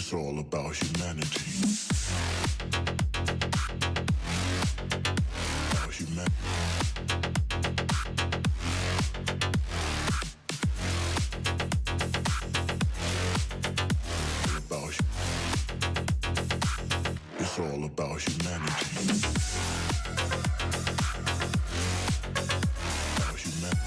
It's all about humanity. About humanity. It's all about humanity. About humanity.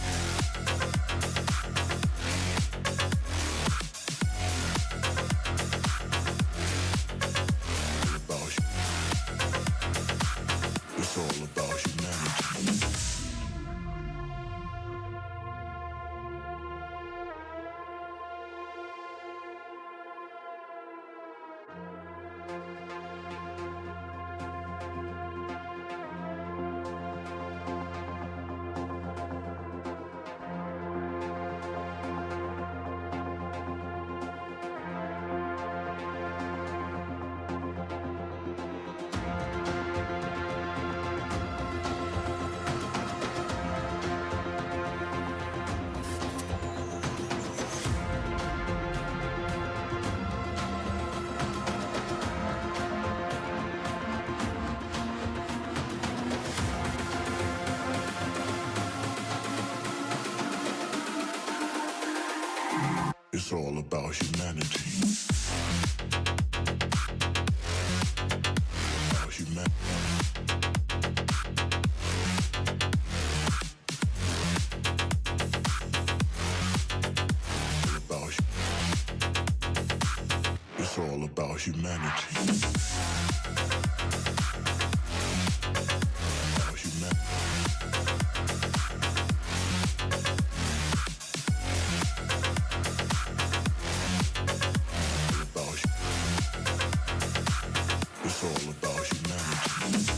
It's all about humanity. It's all about humanity. About humanity. It's all about humanity. About humanity. It's all about humanity.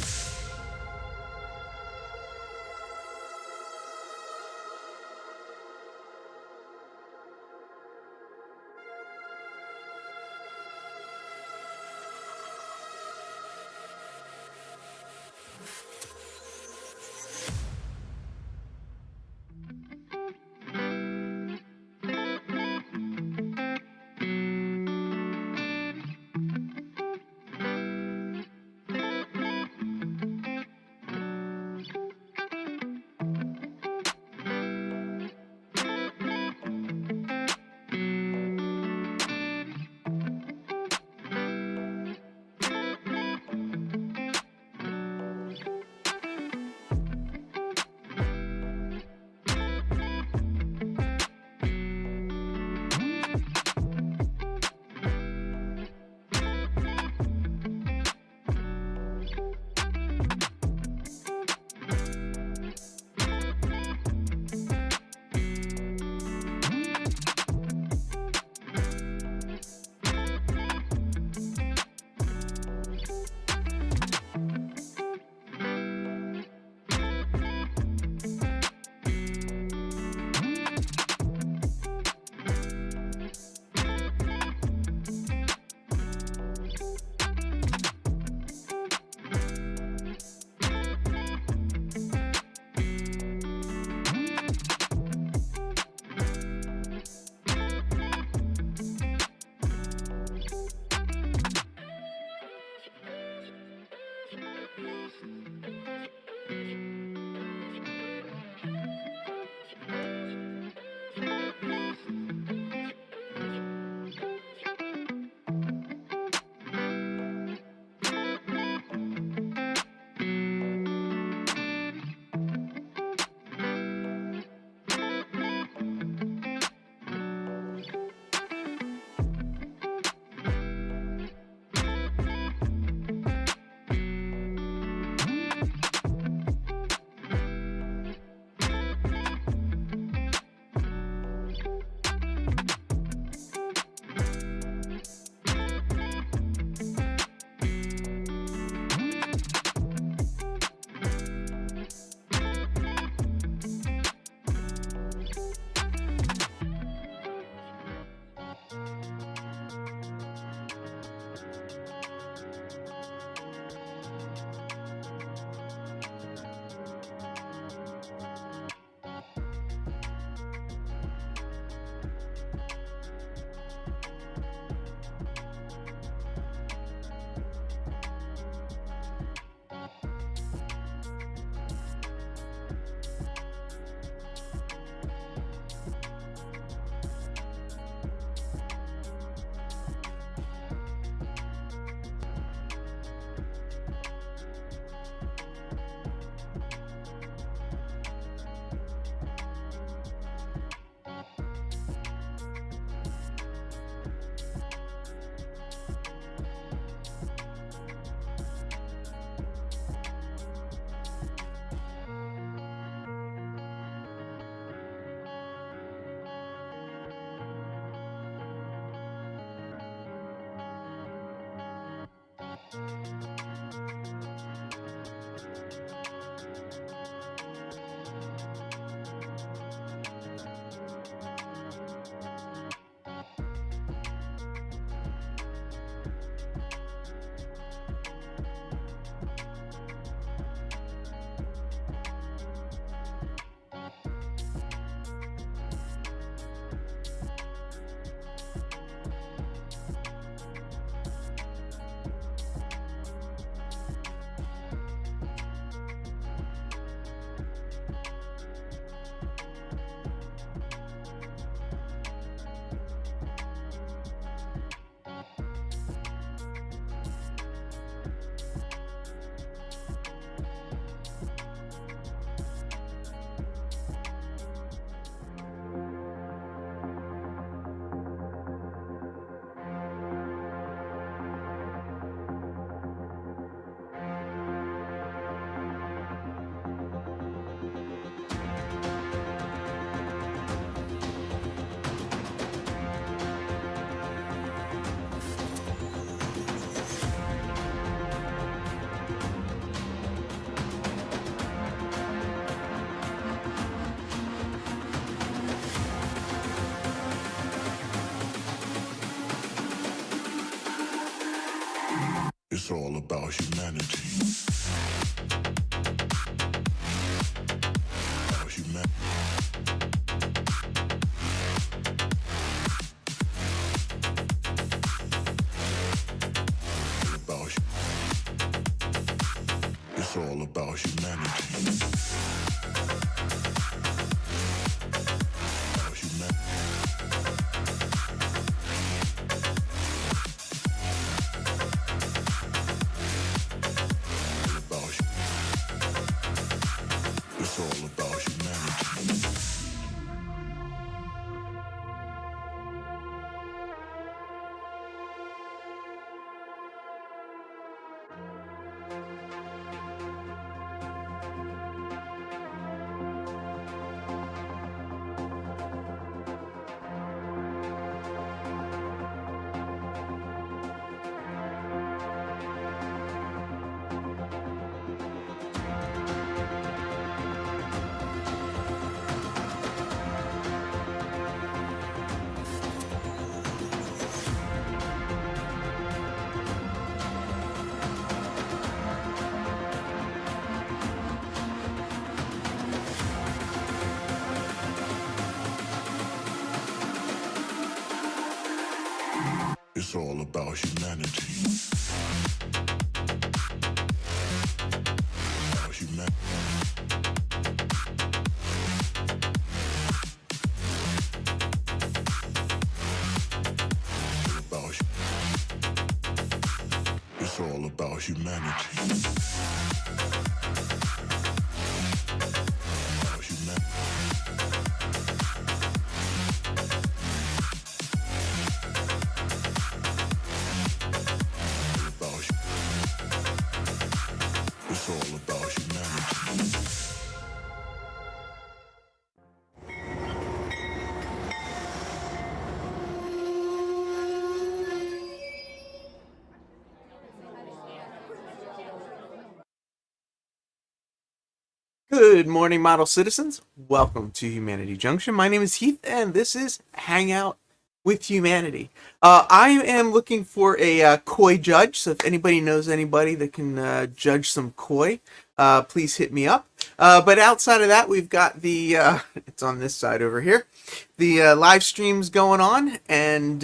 It's all about humanity. About humanity. It's all about humanity. About humanity. It's all about humanity. It's all about humanity. About humanity. It's all about humanity. About humanity. It's all about humanity. Good morning, model citizens. Welcome to Humanity Junction. My name is Heath, and this is Hangout with Humanity. I am looking for a koi judge, so if anybody knows anybody that can judge some koi, please hit me up. But outside of that, we've got the, it's on this side over here, the live streams going on, and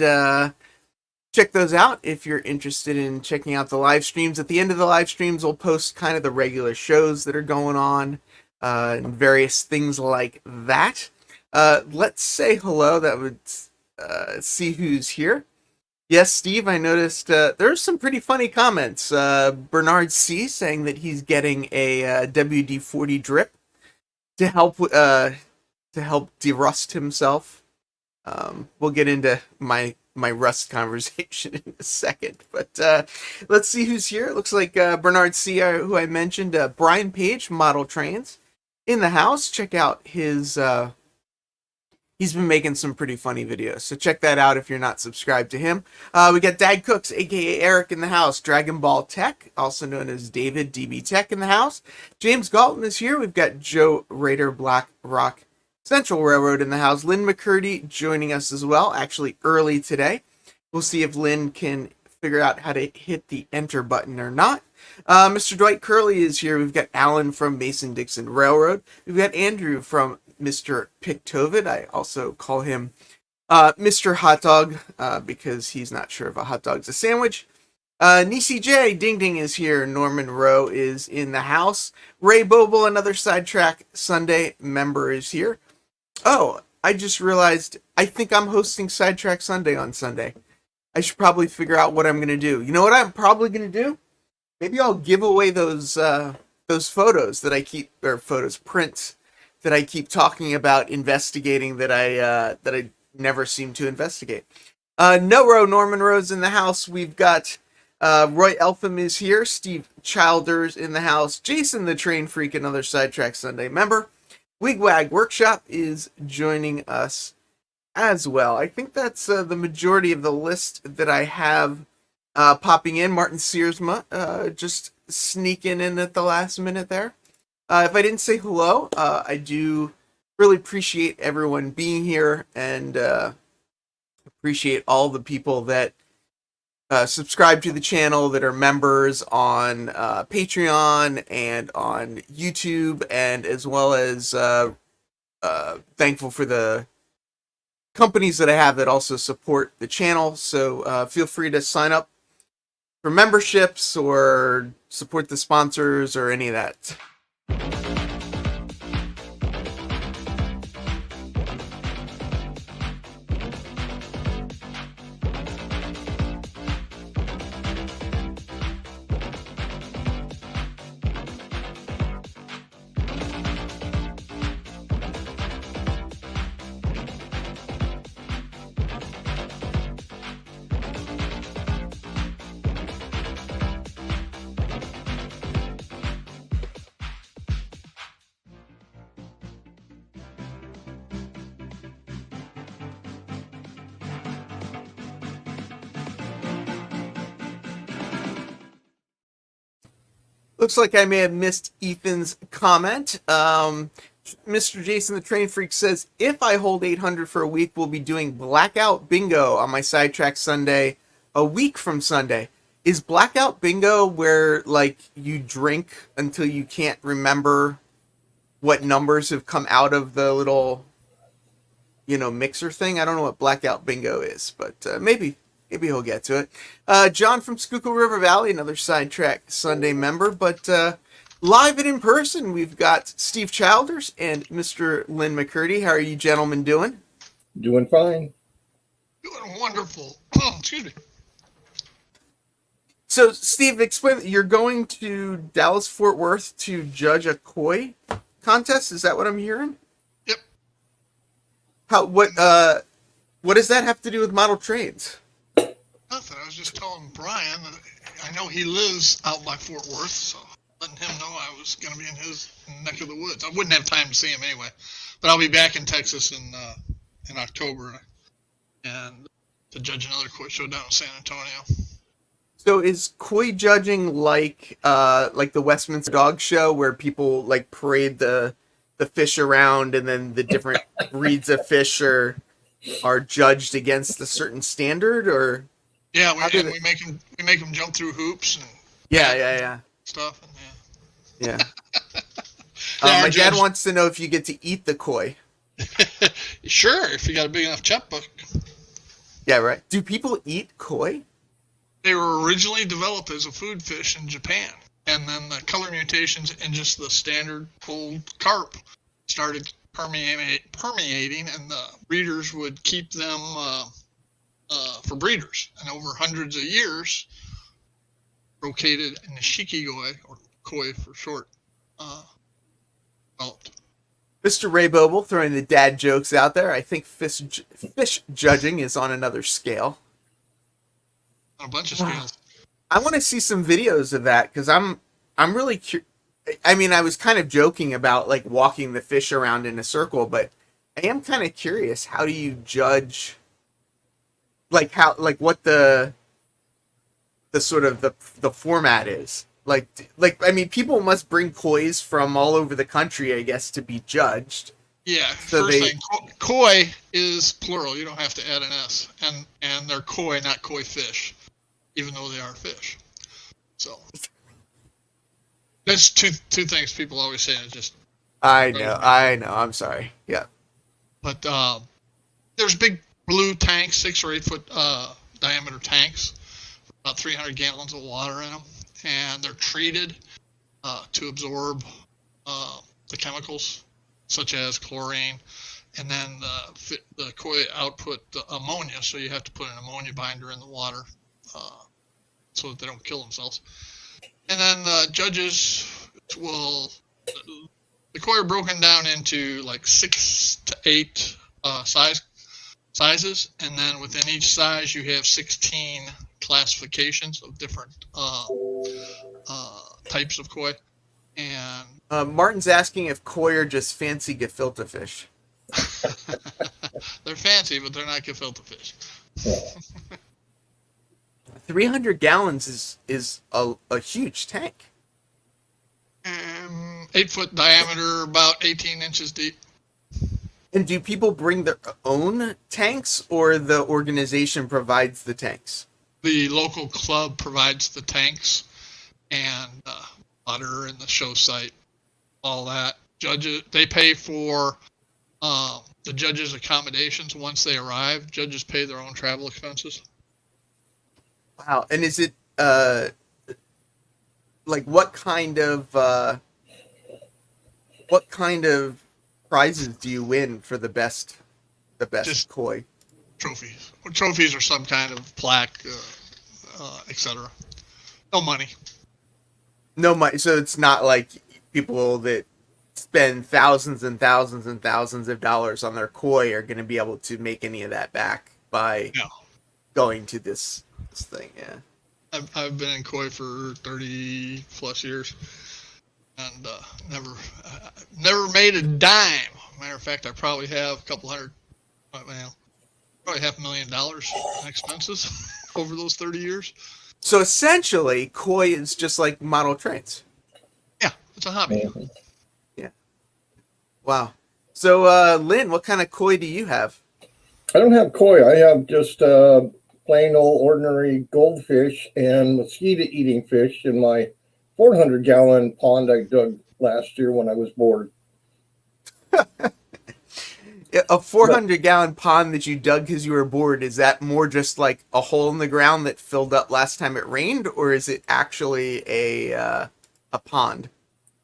check those out if you're interested in checking out the live streams. At the end of the live streams, we'll post kind of the regular shows that are going on, and various things like that. Let's say hello. That would see who's here. Yes, Steve, I noticed there's some pretty funny comments. Bernard C. saying that he's getting a WD-40 drip to help derust himself. We'll get into my rust conversation in a second, but let's see who's here. It looks like Bernard C., who I mentioned, Brian Page, Model Trains, in the house. Check out his He's been making some pretty funny videos, so check that out if you're not subscribed to him. We got Dad Cooks, aka Eric, in the house. Dragon Ball Tech, also known as David DB Tech, in the house. James Galton is here. We've got Joe Raider Black Rock Central Railroad in the house. Lynn McCurdy joining us as well, actually early today. We'll see if Lynn can figure out how to hit the enter button or not. Mr. Dwight Curley is here. We've got Alan from Mason-Dixon Railroad. We've got Andrew from Mr. Pictovid. I also call him Mr. Hot Dog because he's not sure if a hot dog's a sandwich. Nisi J, Ding Ding, is here. Norman Rowe is in the house. Ray Boble, another Sidetrack Sunday member, is here. Oh, I just realized I think I'm hosting Sidetrack Sunday on Sunday. I should probably figure out what I'm going to do. You know what I'm probably going to do? Maybe I'll give away those photos that I keep, or prints that I keep talking about investigating that I never seem to investigate. Norman Rose in the house. We've got Roy Elpham is here. Steve Childers in the house. Jason the Train Freak, another Sidetrack Sunday member. Wigwag Workshop is joining us as well. I think that's the majority of the list that I have popping in. Martin Searsma just sneaking in at the last minute there. If I didn't say hello, I do really appreciate everyone being here and appreciate all the people that subscribe to the channel, that are members on Patreon and on YouTube, and as well as thankful for the companies that I have that also support the channel. So feel free to sign up for memberships or support the sponsors or any of that. Looks like I may have missed Ethan's comment. Mr. Jason the Train Freak says, if I hold 800 for a week, we'll be doing Blackout Bingo on my Sidetrack Sunday a week from Sunday. Is Blackout Bingo where, like, you drink until you can't remember what numbers have come out of the little, mixer thing? I don't know what Blackout Bingo is, but maybe he'll get to it. John from Schuylkill River Valley, another Sidetrack Sunday member. But live and in person, we've got Steve Childers and Mr. Lynn McCurdy. How are you gentlemen doing? Doing fine. Doing wonderful. Excuse me. So, Steve, explain. You're going to Dallas-Fort Worth to judge a koi contest? Is that what I'm hearing? Yep. What does that have to do with model trains? Nothing. I was just telling Brian that I know he lives out by Fort Worth, so letting him know I was going to be in his neck of the woods. I wouldn't have time to see him anyway, but I'll be back in Texas in October and to judge another koi show down in San Antonio. So is koi judging like the Westminster Dog Show, where people like parade the fish around and then the different breeds of fish are judged against a certain standard, or? Yeah, we make them jump through hoops and stuff. And, yeah. My dad wants to know if you get to eat the koi. Sure, if you got a big enough checkbook. Yeah, right. Do people eat koi? They were originally developed as a food fish in Japan, and then the color mutations and just the standard old carp started permeating, and the breeders would keep them for breeders, and over hundreds of years, rotated nishikigoi, or koi for short, developed. Mr. Ray Boble throwing the dad jokes out there. I think fish judging is on another scale. On a bunch of scales. I want to see some videos of that, because I'm really curious. I mean, I was kind of joking about like walking the fish around in a circle, but I am kind of curious. How do you judge, what the sort of the format is? I mean, people must bring kois from all over the country, I guess, to be judged. Yeah, So first thing, koi is plural. You don't have to add an S, and they're koi, not koi fish, even though they are fish. So that's two things people always say. It's just I know. I'm sorry. Yeah. But there's big blue tanks, 6 or 8 foot diameter tanks, about 300 gallons of water in them, and they're treated to absorb the chemicals such as chlorine, and then the koi output the ammonia, so you have to put an ammonia binder in the water so that they don't kill themselves. And then the judges will, the koi are broken down into like 6 to 8 sizes, and then within each size you have 16 classifications of different types of koi. And Martin's asking if koi are just fancy gefilte fish. they're fancy, but they're not gefilte fish. 300 gallons is a huge tank. 8 foot diameter, about 18 inches deep. And do people bring their own tanks, or the organization provides the tanks? The local club provides the tanks and water and the show site, all that. Judges, they pay for the judges' accommodations once they arrive. Judges pay their own travel expenses. Wow. And is it what kind of prizes do you win for the best Just koi? trophies. Trophies are some kind of plaque, etc. No money. No money. So it's not like people that spend thousands and thousands and thousands of dollars on their koi are going to be able to make any of that back by going to this thing. Yeah. I've been in koi for 30 plus years, and never made a dime. Matter of fact, I probably have a couple hundred, well, probably $500,000 in expenses over those 30 years. So essentially, koi is just like model trains. Yeah, it's a hobby. Yeah. Wow. So, Lynn, what kind of koi do you have? I don't have koi. I have just plain old ordinary goldfish and mosquito-eating fish in my 400-gallon pond I dug last year when I was bored. A 400-gallon pond that you dug because you were bored, is that more just like a hole in the ground that filled up last time it rained, or is it actually a pond?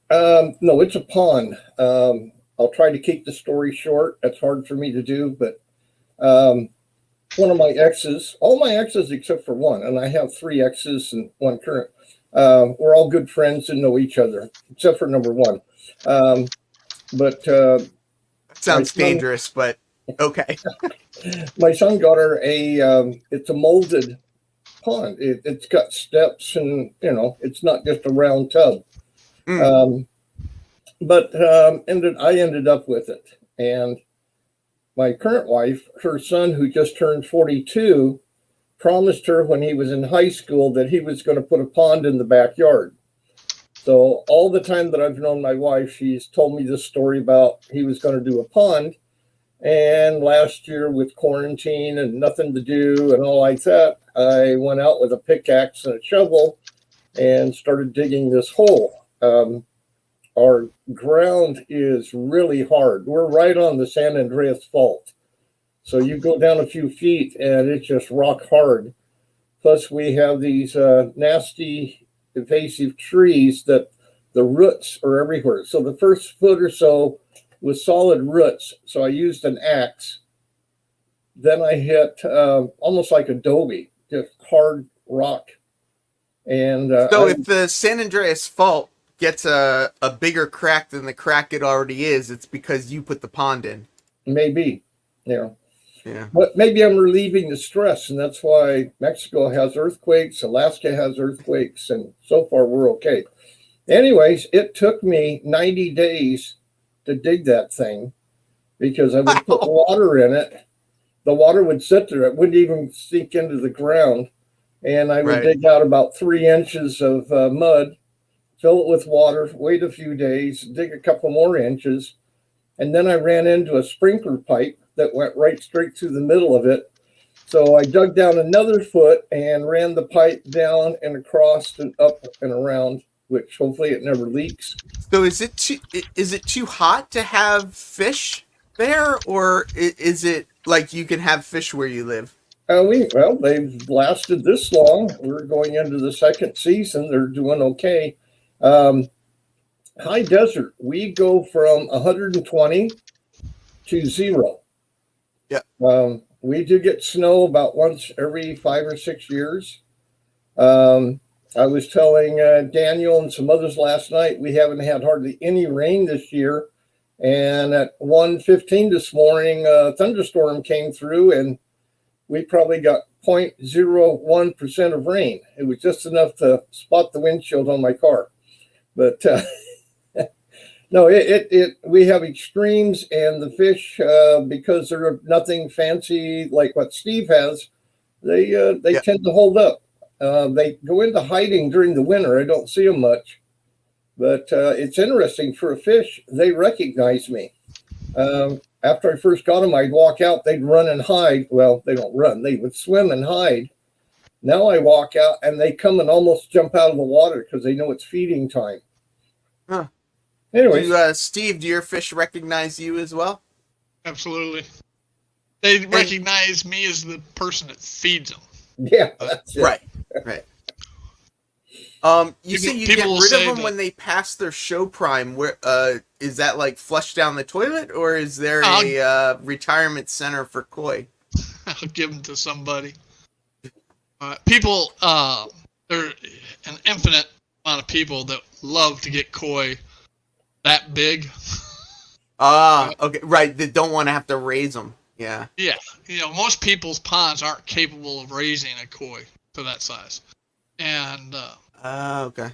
No, it's a pond. I'll try to keep the story short. That's hard for me to do, but one of my exes, all my exes except for one, and I have 3 exes and 1 current, we're all good friends and know each other, except for number 1. But sounds dangerous, but okay. My son got her it's a molded pond. It's got steps, and it's not just a round tub. But I ended up with it, and my current wife, her son, who just turned 42, promised her when he was in high school that he was going to put a pond in the backyard. So all the time that I've known my wife, she's told me this story about he was going to do a pond. And last year with quarantine and nothing to do and all like that, I went out with a pickaxe and a shovel and started digging this hole. Our ground is really hard. We're right on the San Andreas Fault. So you go down a few feet and it's just rock hard. Plus we have these nasty invasive trees that the roots are everywhere. So the first foot or so was solid roots. So I used an axe. Then I hit almost like adobe, just hard rock. And so if the San Andreas Fault gets a bigger crack than the crack it already is, it's because you put the pond in. Maybe, yeah. Yeah. But maybe I'm relieving the stress, and that's why Mexico has earthquakes, Alaska has earthquakes, and so far we're okay. Anyways, it took me 90 days to dig that thing because I would put water in it. The water would sit there. It wouldn't even sink into the ground. And I would dig out about 3 inches of mud, fill it with water, wait a few days, dig a couple more inches. And then I ran into a sprinkler pipe that went right straight through the middle of it. So I dug down another foot and ran the pipe down and across and up and around, which hopefully it never leaks. So is it too hot to have fish there, or is it like you can have fish where you live? They've lasted this long. We're going into the second season. They're doing okay. High desert, we go from 120 to 0. Yeah. We do get snow about once every 5 or 6 years. I was telling Daniel and some others last night, we haven't had hardly any rain this year. And at 1:15 this morning, a thunderstorm came through and we probably got 0.01% of rain. It was just enough to spot the windshield on my car. But no, we have extremes, and the fish, because they're nothing fancy like what Steve has, they tend to hold up. They go into hiding during the winter. I don't see them much, but it's interesting for a fish. They recognize me. After I first got them, I'd walk out, they'd run and hide. Well, they don't run. They would swim and hide. Now I walk out and they come and almost jump out of the water because they know it's feeding time. Huh. Anyways. Steve, do your fish recognize you as well? Absolutely. They recognize me as the person that feeds them. Yeah, that's it. Right. You say you get rid of them when they pass their show prime. Where is that, like flushed down the toilet, or is there a retirement center for koi? I'll give them to somebody. People, there an infinite amount of people that love to get koi that big. Okay, right. They don't want to have to raise them. Yeah. Yeah, most people's ponds aren't capable of raising a koi to that size, and okay.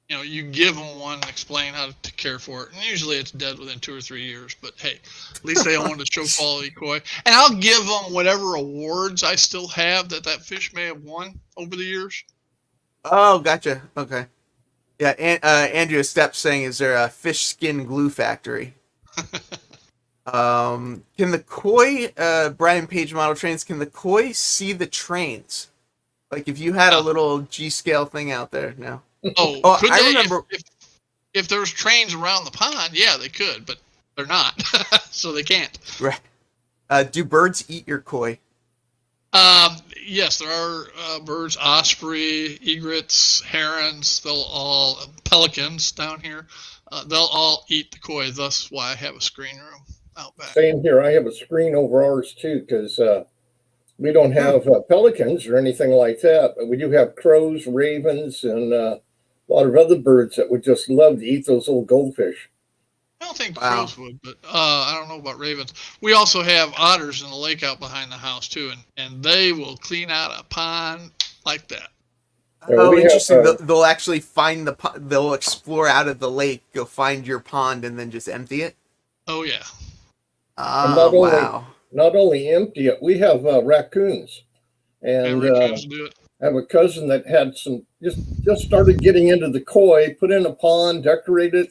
You give them one and explain how to care for it, and usually it's dead within 2 or 3 years. But hey, at least they own a show quality koi, and I'll give them whatever awards I still have that fish may have won over the years. Oh, gotcha. Okay. Yeah, Andrea Stepp saying, is there a fish skin glue factory? Can the koi, Brian Page Model Trains, can the koi see the trains? Like if you had a little G-scale thing out there now. Oh, could I they? remember if there's trains around the pond, yeah, they could, but they're not, so they can't. Right. Do birds eat your koi? Yes, there are birds, osprey, egrets, herons. Pelicans down here. They'll all eat the koi. Thus, why I have a screen room out back. Same here. I have a screen over ours too, because we don't have pelicans or anything like that, but we do have crows, ravens, and a lot of other birds that would just love to eat those little goldfish. I don't think crows would, but I don't know about ravens. We also have otters in the lake out behind the house too, and they will clean out a pond like that. Oh, interesting. They'll actually find the pond. They'll explore out of the lake, go find your pond, and then just empty it. Oh yeah. Wow. Not only empty it, we have raccoons, and raccoons do it. I have a cousin that had just started getting into the koi, put in a pond, decorated.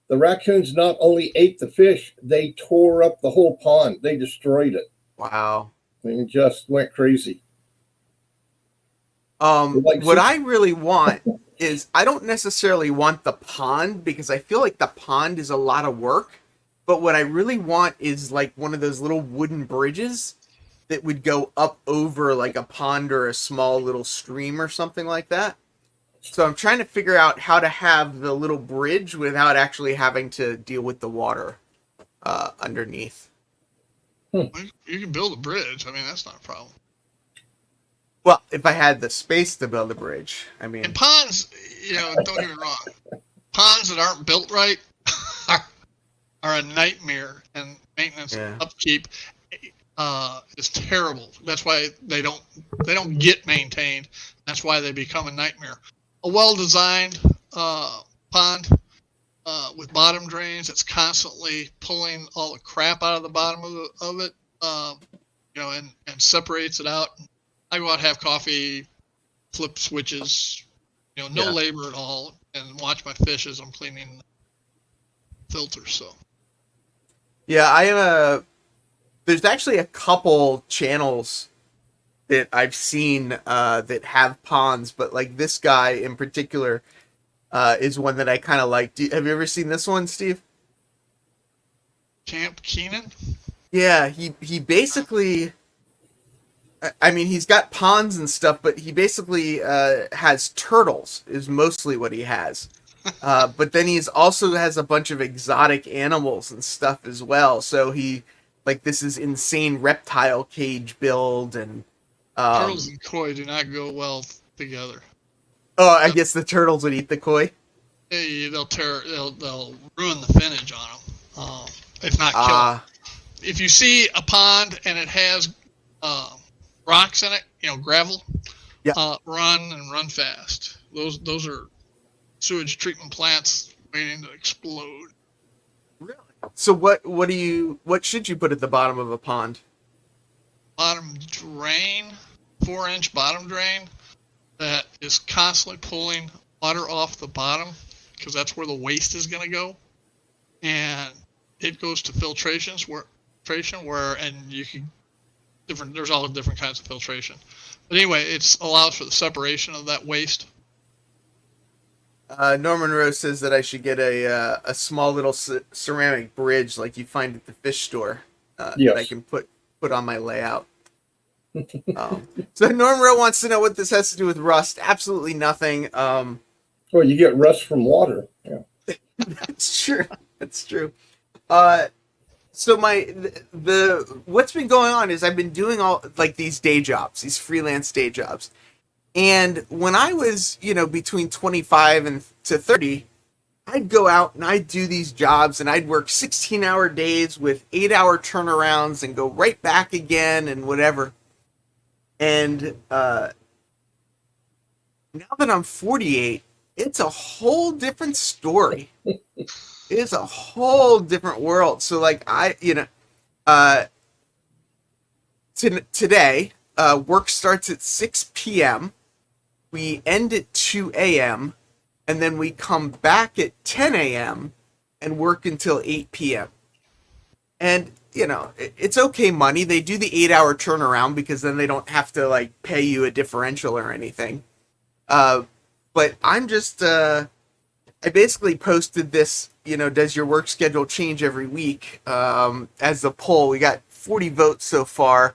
The raccoons not only ate the fish, they tore up the whole pond. They destroyed it. Wow. And just went crazy. What I really want is, I don't necessarily want the pond, because I feel like the pond is a lot of work. But what I really want is like one of those little wooden bridges that would go up over like a pond or a small little stream or something like that. So I'm trying to figure out how to have the little bridge without actually having to deal with the water underneath. You can build a bridge. I mean, that's not a problem. Well, if I had the space to build a bridge, I mean. And ponds, don't get me wrong. Ponds that aren't built right are a nightmare, and maintenance upkeep is terrible. That's why they don't get maintained. That's why they become a nightmare. A well-designed pond with bottom drains. It's constantly pulling all the crap out of the bottom of it, and separates it out. I go out, have coffee, flip switches, no labor at all, and watch my fish as I'm cleaning the filters. So. Yeah, there's actually a couple channels that I've seen that have ponds, but like this guy in particular is one that I kind of like. Have you ever seen this one, Steve? Camp Keenan? Yeah, he basically, I mean, he's got ponds and stuff, but he basically has turtles is mostly what he has. But then he's also has a bunch of exotic animals and stuff as well. So this is insane reptile cage build and turtles and koi do not go well together. Oh, I guess the turtles would eat the koi. They'll ruin the finnage on them, if not kill them. If you see a pond and it has rocks in it, gravel, run fast. Those are sewage treatment plants waiting to explode. Really? So what should you put at the bottom of a pond? Bottom drain, 4-inch bottom drain that is constantly pulling water off the bottom because that's where the waste is going to go, and it goes to filtration and you can there's all different kinds of filtration, but anyway, it allows for the separation of that waste. Norman Rose says that I should get a small little ceramic bridge like you find at the fish store that I can put on my layout. So Norman Rose wants to know what this has to do with rust. Absolutely nothing. Well, you get rust from water. Yeah, that's true. That's true. So what's been going on is I've been doing all like these day jobs, these freelance day jobs. And when I was, between 25 and to 30, I'd go out and I'd do these jobs and I'd work 16-hour days with 8-hour turnarounds and go right back again and whatever. And now that I'm 48, it's a whole different story. It's a whole different world. So like today, work starts at 6 p.m. We end at 2 a.m. and then we come back at 10 a.m. and work until 8 p.m. And, it's okay money. They do the 8-hour turnaround because then they don't have to like pay you a differential or anything. But I'm just, I basically posted this, does your work schedule change every week? As a poll, we got 40 votes so far.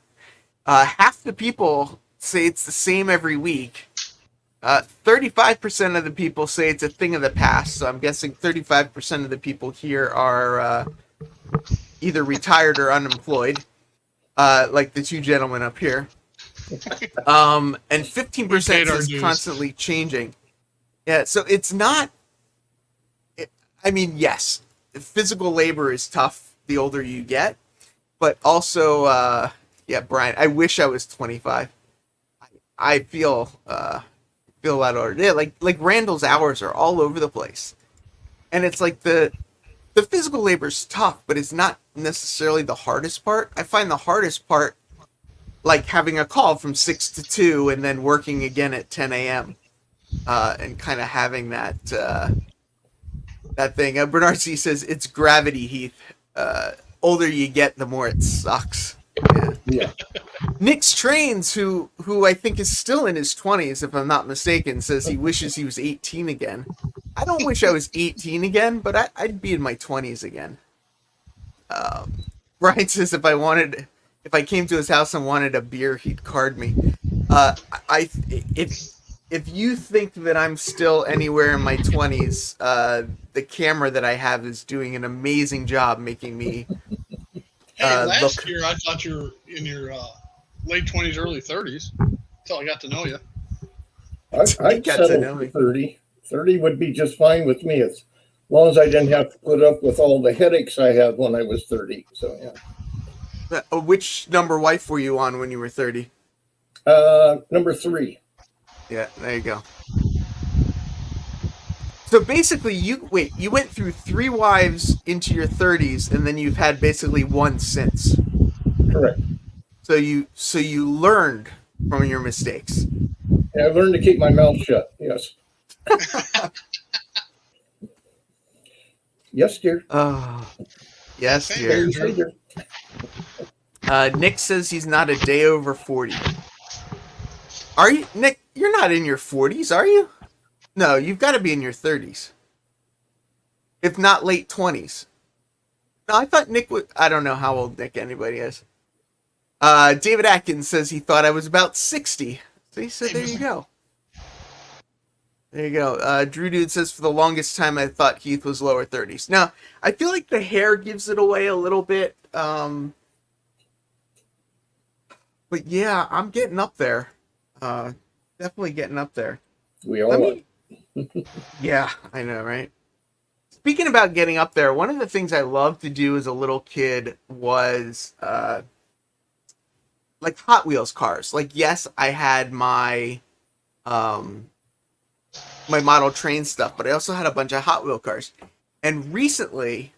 Half the people say it's the same every week. 35% of the people say it's a thing of the past. So I'm guessing 35% of the people here are either retired or unemployed, like the two gentlemen up here. And 15% is constantly changing. Yeah, so it's not. Yes, physical labor is tough the older you get, but also, Brian, I wish I was 25. I feel a lot older. Yeah, like Randall's hours are all over the place, and it's like the physical labor is tough, but it's not necessarily the hardest part. I find the hardest part like having a call from 6 to 2 and then working again at 10 a.m. And kind of having that thing. Bernard C says it's gravity, Heath. Older you get, the more it sucks. Yeah. Nick's Trains, who I think is still in his 20s, if I'm not mistaken, says he wishes he was 18 again. I don't wish I was 18 again, but I'd be in my 20s again. Brian says if I came to his house and wanted a beer, he'd card me. If you think that I'm still anywhere in my 20s, the camera that I have is doing an amazing job making me. Last year I thought you were in your late 20s, early 30s until I got to know you. I'd settle for 30. 30 would be just fine with me as long as I didn't have to put up with all the headaches I had when I was 30. So, yeah. Which number wife were you on when you were 30? Number 3. Yeah, there you go. So basically, you went through 3 wives into your 30s, and then you've had basically one since. Correct. So you learned from your mistakes. And I've learned to keep my mouth shut. Yes. Yes, dear. Oh, yes, Hey, dear. Yes, dear. Nick says he's not a day over 40. Are you, Nick? You're not in your 40s, are you? No, you've got to be in your 30s, if not late 20s. No, I thought Nick would. I don't know how old Nick anybody is. David Atkins says he thought I was about 60. See, so there you go. There you go. Drew Dude says for the longest time I thought Heath was lower 30s. Now, I feel like the hair gives it away a little bit. But yeah, I'm getting up there. Definitely getting up there. We all are. Yeah, I know, right? Speaking about getting up there, one of the things I loved to do as a little kid was like Hot Wheels cars. Like, yes, I had my my model train stuff, but I also had a bunch of Hot Wheel cars. And recently,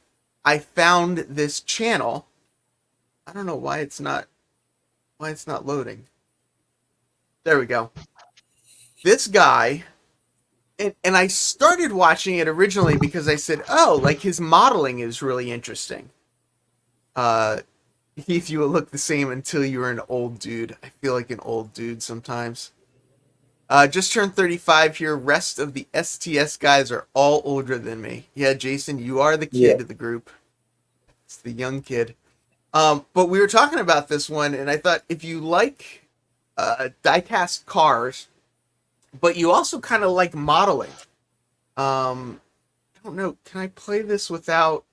I found this channel. I don't know why it's not loading. There we go. This guy, and I started watching it originally because I said, oh, like his modeling is really interesting. Heath, you will look the same until you're an old dude. I feel like an old dude sometimes. Just turned 35 here. Rest of the STS guys are all older than me. Yeah, Jason, you are the kid of the group. It's the young kid. But we were talking about this one, and I thought if you like die-cast cars, but you also kind of like modeling. I don't know. Can I play this without...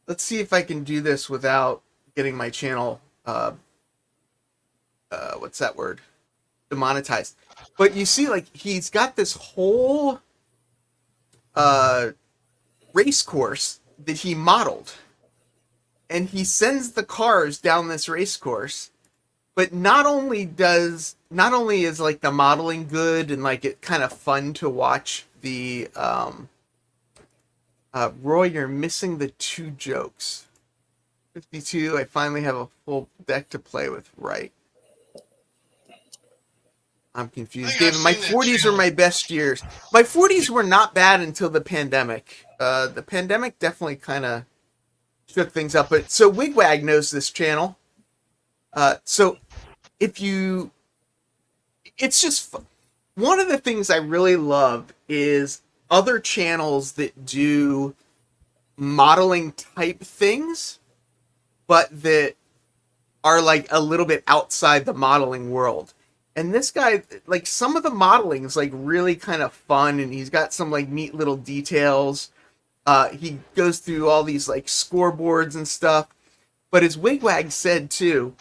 Let's see if I can do this without getting my channel... what's that word? Demonetized. But you see, like, he's got this whole race course that he modeled. And he sends the cars down this race course. But not only is like the modeling good and like it kind of fun to watch the Roy, you're missing the 2 jokes. 52, I finally have a full deck to play with, right? I'm confused. David, my 40s were my best years. My 40s were not bad until the pandemic. The pandemic definitely kind of shook things up. But so Wigwag knows this channel. So if you, it's just one of the things I really love is other channels that do modeling type things, but that are like a little bit outside the modeling world. And this guy, like, some of the modeling is like really kind of fun, and he's got some like neat little details. He goes through all these like scoreboards and stuff. But as Wigwag said too,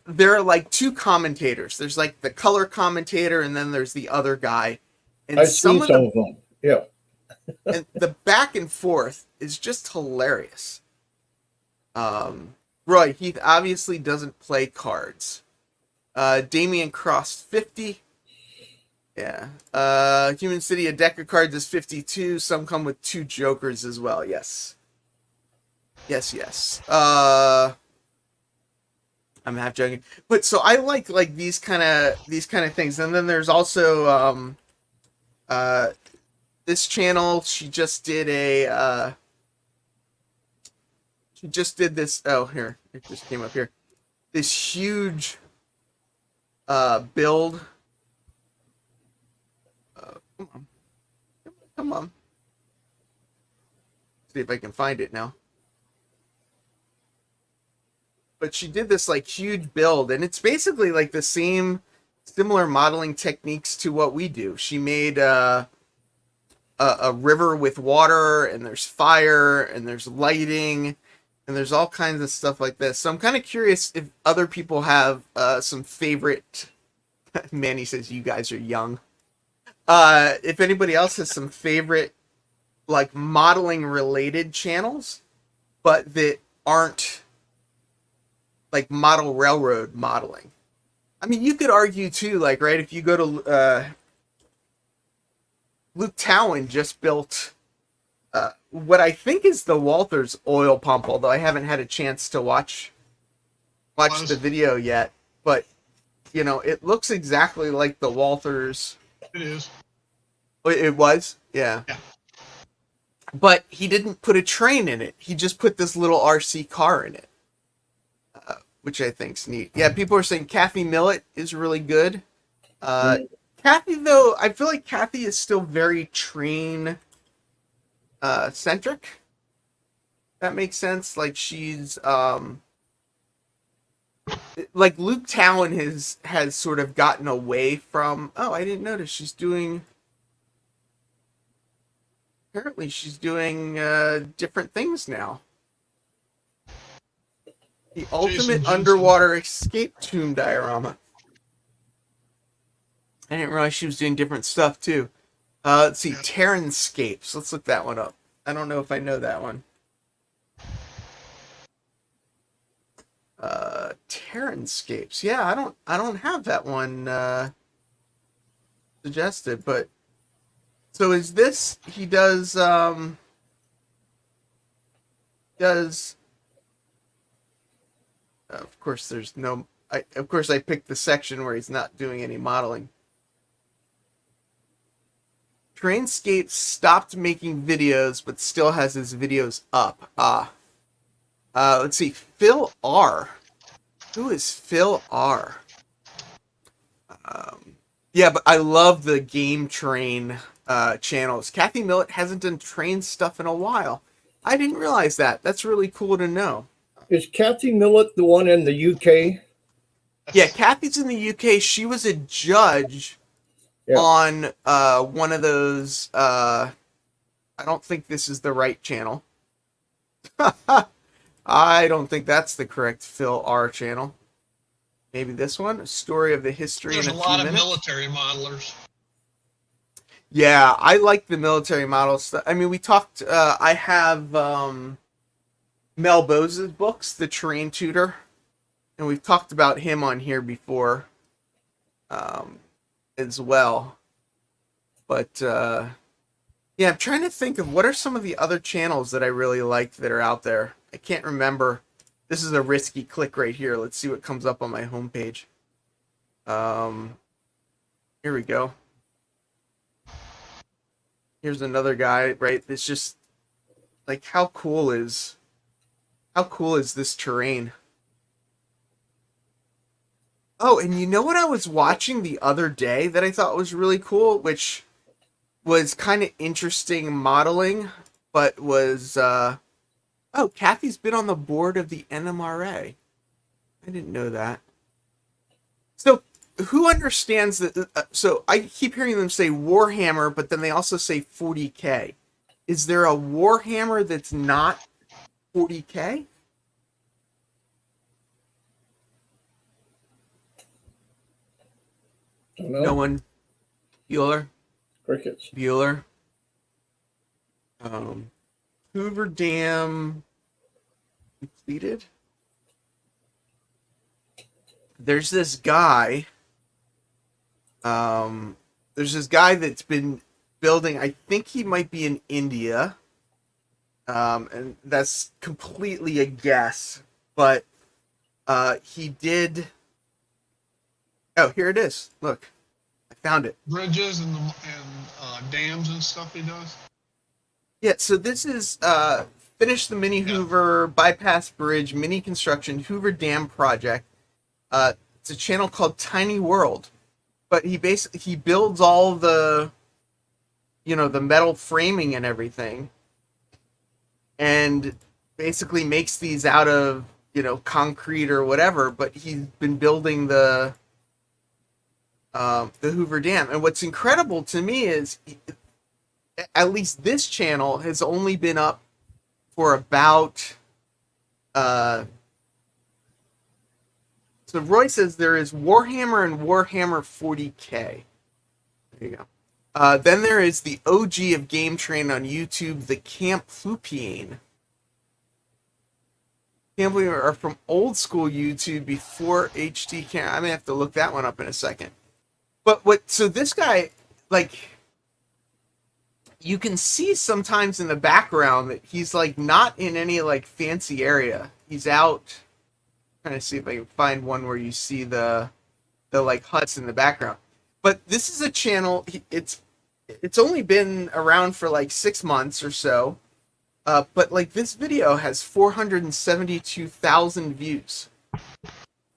there are like 2 commentators. There's like the color commentator, and then there's the other guy. And I've seen some of them. Yeah. And the back and forth is just hilarious. Roy, Heath obviously doesn't play cards. Damian crossed 50. Yeah. Human City, a deck of cards is 52. Some come with 2 jokers as well. Yes. Yes. I'm half joking. But so I like these kind of things. And then there's also this channel, she just did this. Oh, here. It just came up here. This huge build. Come on. See if I can find it now. But she did this like huge build, and it's basically like the similar modeling techniques to what we do. She made a river with water, and there's fire, and there's lighting, and there's all kinds of stuff like this. So I'm kind of curious if other people have some favorite... Manny says you guys are young. If anybody else has some favorite like modeling related channels, but that aren't like model railroad modeling. I mean, you could argue too, like, right, if you go to Luke Towan just built what I think is the Walters oil pump, although I haven't had a chance to watch the video yet. But you know, it looks exactly like the Walters. It is. It was, yeah. Yeah. But he didn't put a train in it. He just put this little RC car in it, which I think's neat. Yeah, people are saying Kathy Millett is really good. Kathy, though, I feel like Kathy is still very train centric. That makes sense. Like she's like Luke Towan has sort of gotten away from. Oh, I didn't notice she's doing. Apparently, she's doing different things now. The ultimate underwater escape tomb diorama. I didn't realize she was doing different stuff too. Let's see, Terranscapes. Let's look that one up. I don't know if I know that one. Terranscapes. Yeah, I don't have that one suggested, but so is this he does of course there's no of course I picked the section where he's not doing any modeling. Terranscapes stopped making videos but still has his videos up. Let's see, Phil R. Who is Phil R? Yeah, but I love the Game Train channels. Kathy Millett hasn't done train stuff in a while. I didn't realize that. That's really cool to know. Is Kathy Millett the one in the UK? Yeah, Kathy's in the UK. She was a judge on one of those. I don't think this is the right channel. I don't think that's the correct Phil R channel. Maybe this one, a story of the history. There's in a lot few of minutes. military modelers. Yeah, I like the military models. I mean, we talked. I have Mel Bose's books, The Terrain Tutor, and we've talked about him on here before, as well. But yeah, I'm trying to think of what are some of the other channels that I really like that are out there. I can't remember. This is a risky click right here. Let's see what comes up on my homepage. Here we go. Here's another guy, right? It's just like how cool is this terrain? Oh, and you know what I was watching the other day that I thought was really cool, which was kind of interesting modeling, but was oh, Kathy's been on the board of the NMRA. I didn't know that. So, who understands that? So, I keep hearing them say Warhammer, but then they also say 40K. Is there a Warhammer that's not 40K? No one. Bueller. Crickets. Bueller. Hoover Dam completed. There's this guy. There's this guy that's been building. I think he might be in India. And that's completely a guess. But he did. Oh, here it is. Look, I found it. Bridges and dams and stuff he does. Yeah, so this is finish the Mini Hoover bypass bridge mini construction Hoover Dam project. It's a channel called Tiny World, but he builds all the, the metal framing and everything, and basically makes these out of concrete or whatever. But he's been building the Hoover Dam, and what's incredible to me is, at least this channel has only been up for about so Roy says there is Warhammer and Warhammer 40K. There you go. Then there is the OG of Game Train on YouTube, the Camp Flupiane. Can't believe are from old school YouTube before HD camera. I may have to look that one up in a second. But so this guy, like, you can see sometimes in the background that he's like not in any like fancy area. He's out. Trying to see if I can find one where you see the like huts in the background. But this is a channel. It's only been around for like 6 months or so. But like this video has 472,000 views.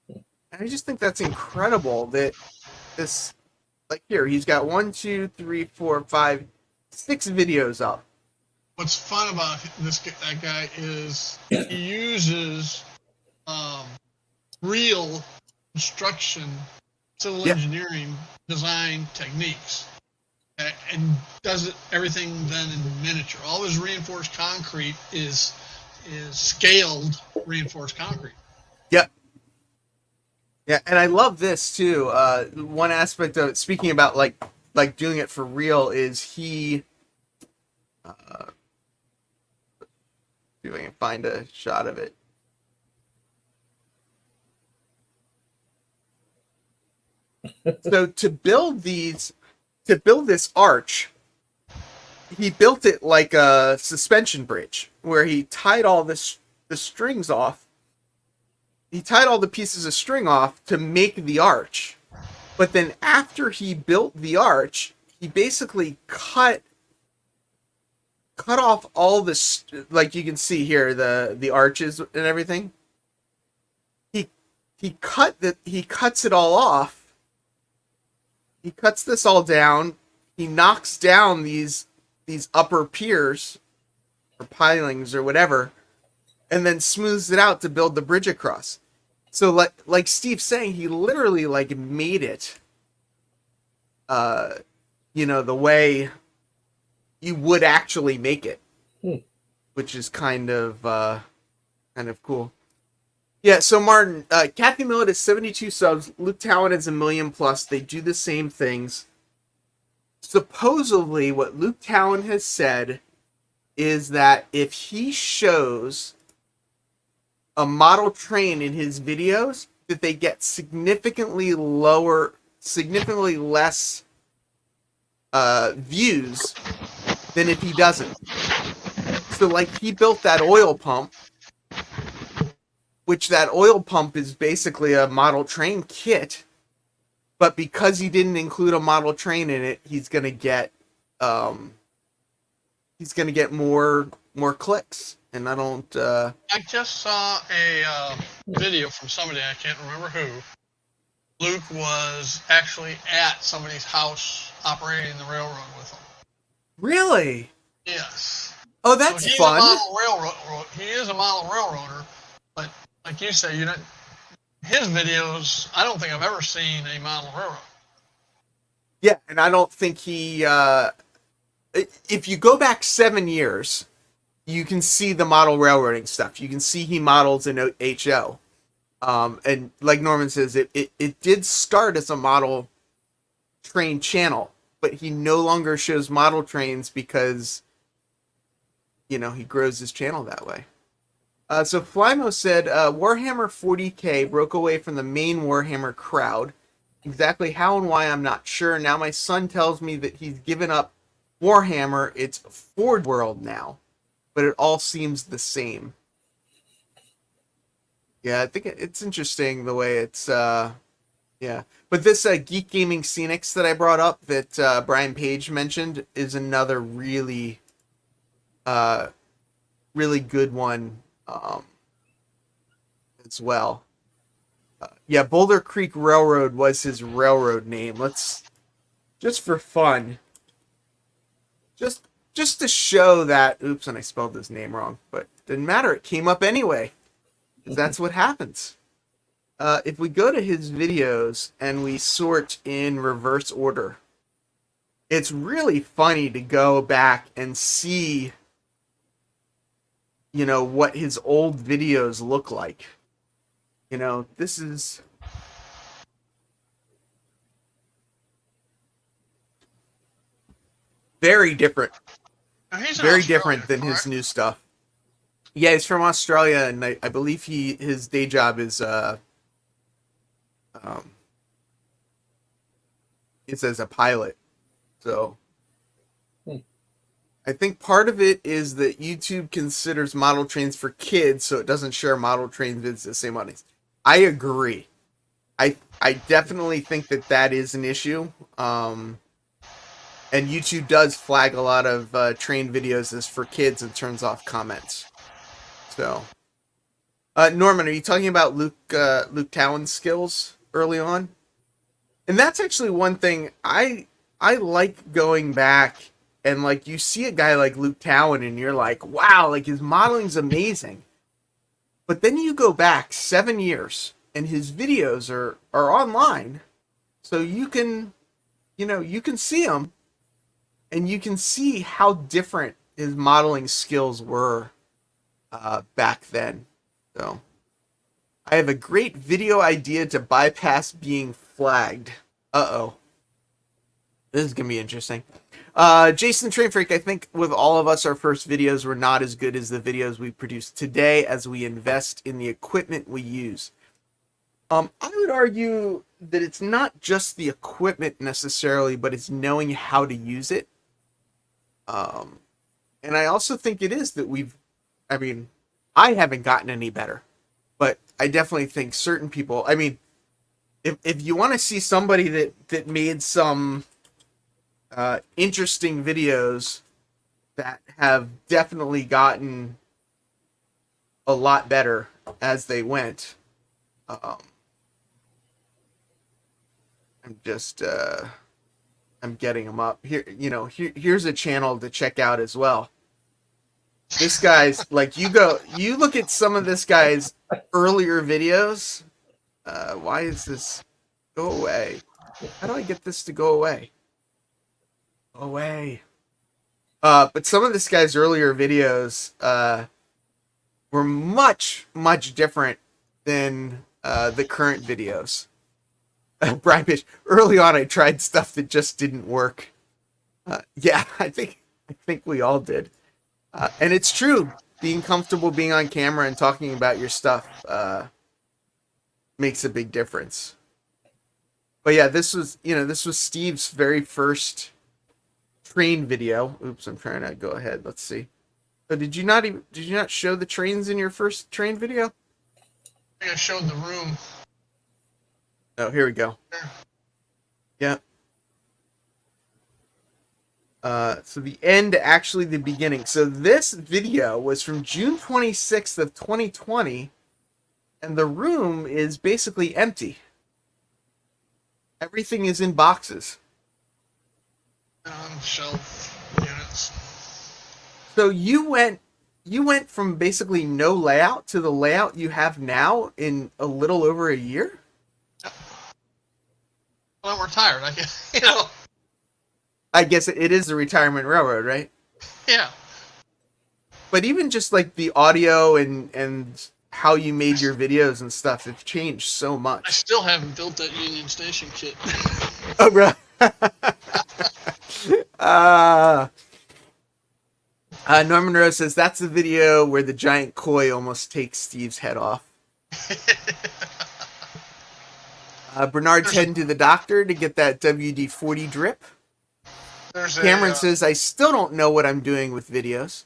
And I just think that's incredible that this, like here, he's got 1, 2, 3, 4, 5, 6 videos up. What's fun about that guy is he uses real construction, civil engineering design techniques, and does everything then in miniature. All his reinforced concrete is scaled reinforced concrete. Yep. Yeah, and I love this too. One aspect of it, speaking about like doing it for real, is he. See if I can find a shot of it. So to build this arch, he built it like a suspension bridge, where he tied all the strings off. He tied all the pieces of string off to make the arch. But then after he built the arch, he basically cut off all this, like you can see here, the arches and everything. He cuts it all off. He cuts this all down. He knocks down these upper piers or pilings or whatever, and then smooths it out to build the bridge across. So like Steve's saying, he literally like made it the way you would actually make it. Which is kind of cool. Yeah, so Martin, Kathy Millett is 72 subs. Luke Talon is 1 million plus. They do the same things. Supposedly, what Luke Talon has said is that if he shows a model train in his videos, that they get significantly less views than if he doesn't. So, like, he built that oil pump, which that oil pump is basically a model train kit, but because he didn't include a model train in it, he's gonna get more clicks. And I don't. I just saw a video from somebody, I can't remember who. Luke was actually at somebody's house operating the railroad with them. Really? Yes. Oh, that's fun. He is a model railroader, but like you say, his videos, I don't think I've ever seen a model railroad. Yeah, and I don't think he. If you go back 7 years, you can see the model railroading stuff. You can see he models in HO. And like Norman says, it did start as a model train channel, but he no longer shows model trains because, he grows his channel that way. So Flymo said, Warhammer 40K broke away from the main Warhammer crowd. Exactly how and why, I'm not sure. Now my son tells me that he's given up Warhammer. It's Forge World now, but it all seems the same. Yeah, I think it's interesting the way it's, yeah. But this Geek Gaming Scenics that I brought up that Brian Page mentioned is another really good one as well. Yeah, Boulder Creek Railroad was his railroad name. Let's, just for fun, just to show that, oops, and I spelled his name wrong, but didn't matter. It came up anyway. That's what happens. If we go to his videos and we sort in reverse order, it's really funny to go back and see, what his old videos look like. This is very different. Very different than his new stuff. Yeah, he's from Australia, and I believe his day job is as a pilot. So I think part of it is that YouTube considers model trains for kids, so it doesn't share model train vids the same audience. I agree. I definitely think that that is an issue. And YouTube does flag a lot of train videos as for kids and turns off comments. So, Norman, are you talking about Luke Towan's skills early on? And that's actually one thing I like going back and like you see a guy like Luke Towan and you're like, wow, like his modeling's amazing. But then you go back 7 years and his videos are online, so you can see them and you can see how different his modeling skills were back then. So I have a great video idea to bypass being flagged. Uh-oh. This is going to be interesting. Jason Train Freak, I think with all of us, our first videos were not as good as the videos we produce today as we invest in the equipment we use. I would argue that it's not just the equipment necessarily, but it's knowing how to use it. And I also think it is that I haven't gotten any better, but I definitely think certain people, if you want to see somebody that made some interesting videos that have definitely gotten a lot better as they went, I'm getting them up here. Here's a channel to check out as well. This guy's like, you look at some of this guy's earlier videos. Why is this? Go away. How do I get this to go away? Go away. But some of this guy's earlier videos were much, much different than the current videos. Brian Pitch, early on I tried stuff that just didn't work. Yeah, I think we all did. And it's true, being comfortable being on camera and talking about your stuff makes a big difference. But yeah, this was Steve's very first train video. Oops, I'm trying to go ahead. Let's see. So did you not show the trains in your first train video? I think I showed the room. Oh, here we go. Yeah. So the end, actually the beginning. So this video was from June 26th of 2020, and the room is basically empty. Everything is in boxes. Shelf units. So you went from basically no layout to the layout you have now in a little over a year? Well, I'm retired. I guess, I guess it is the retirement railroad, right? Yeah. But even just like the audio and how you made your videos and stuff, it's changed so I much. still haven't built that Union Station kit. Oh, bro. Norman Rose says that's the video where the giant koi almost takes Steve's head off. Bernard's heading to the doctor to get that WD-40 drip. Cameron says, I still don't know what I'm doing with videos.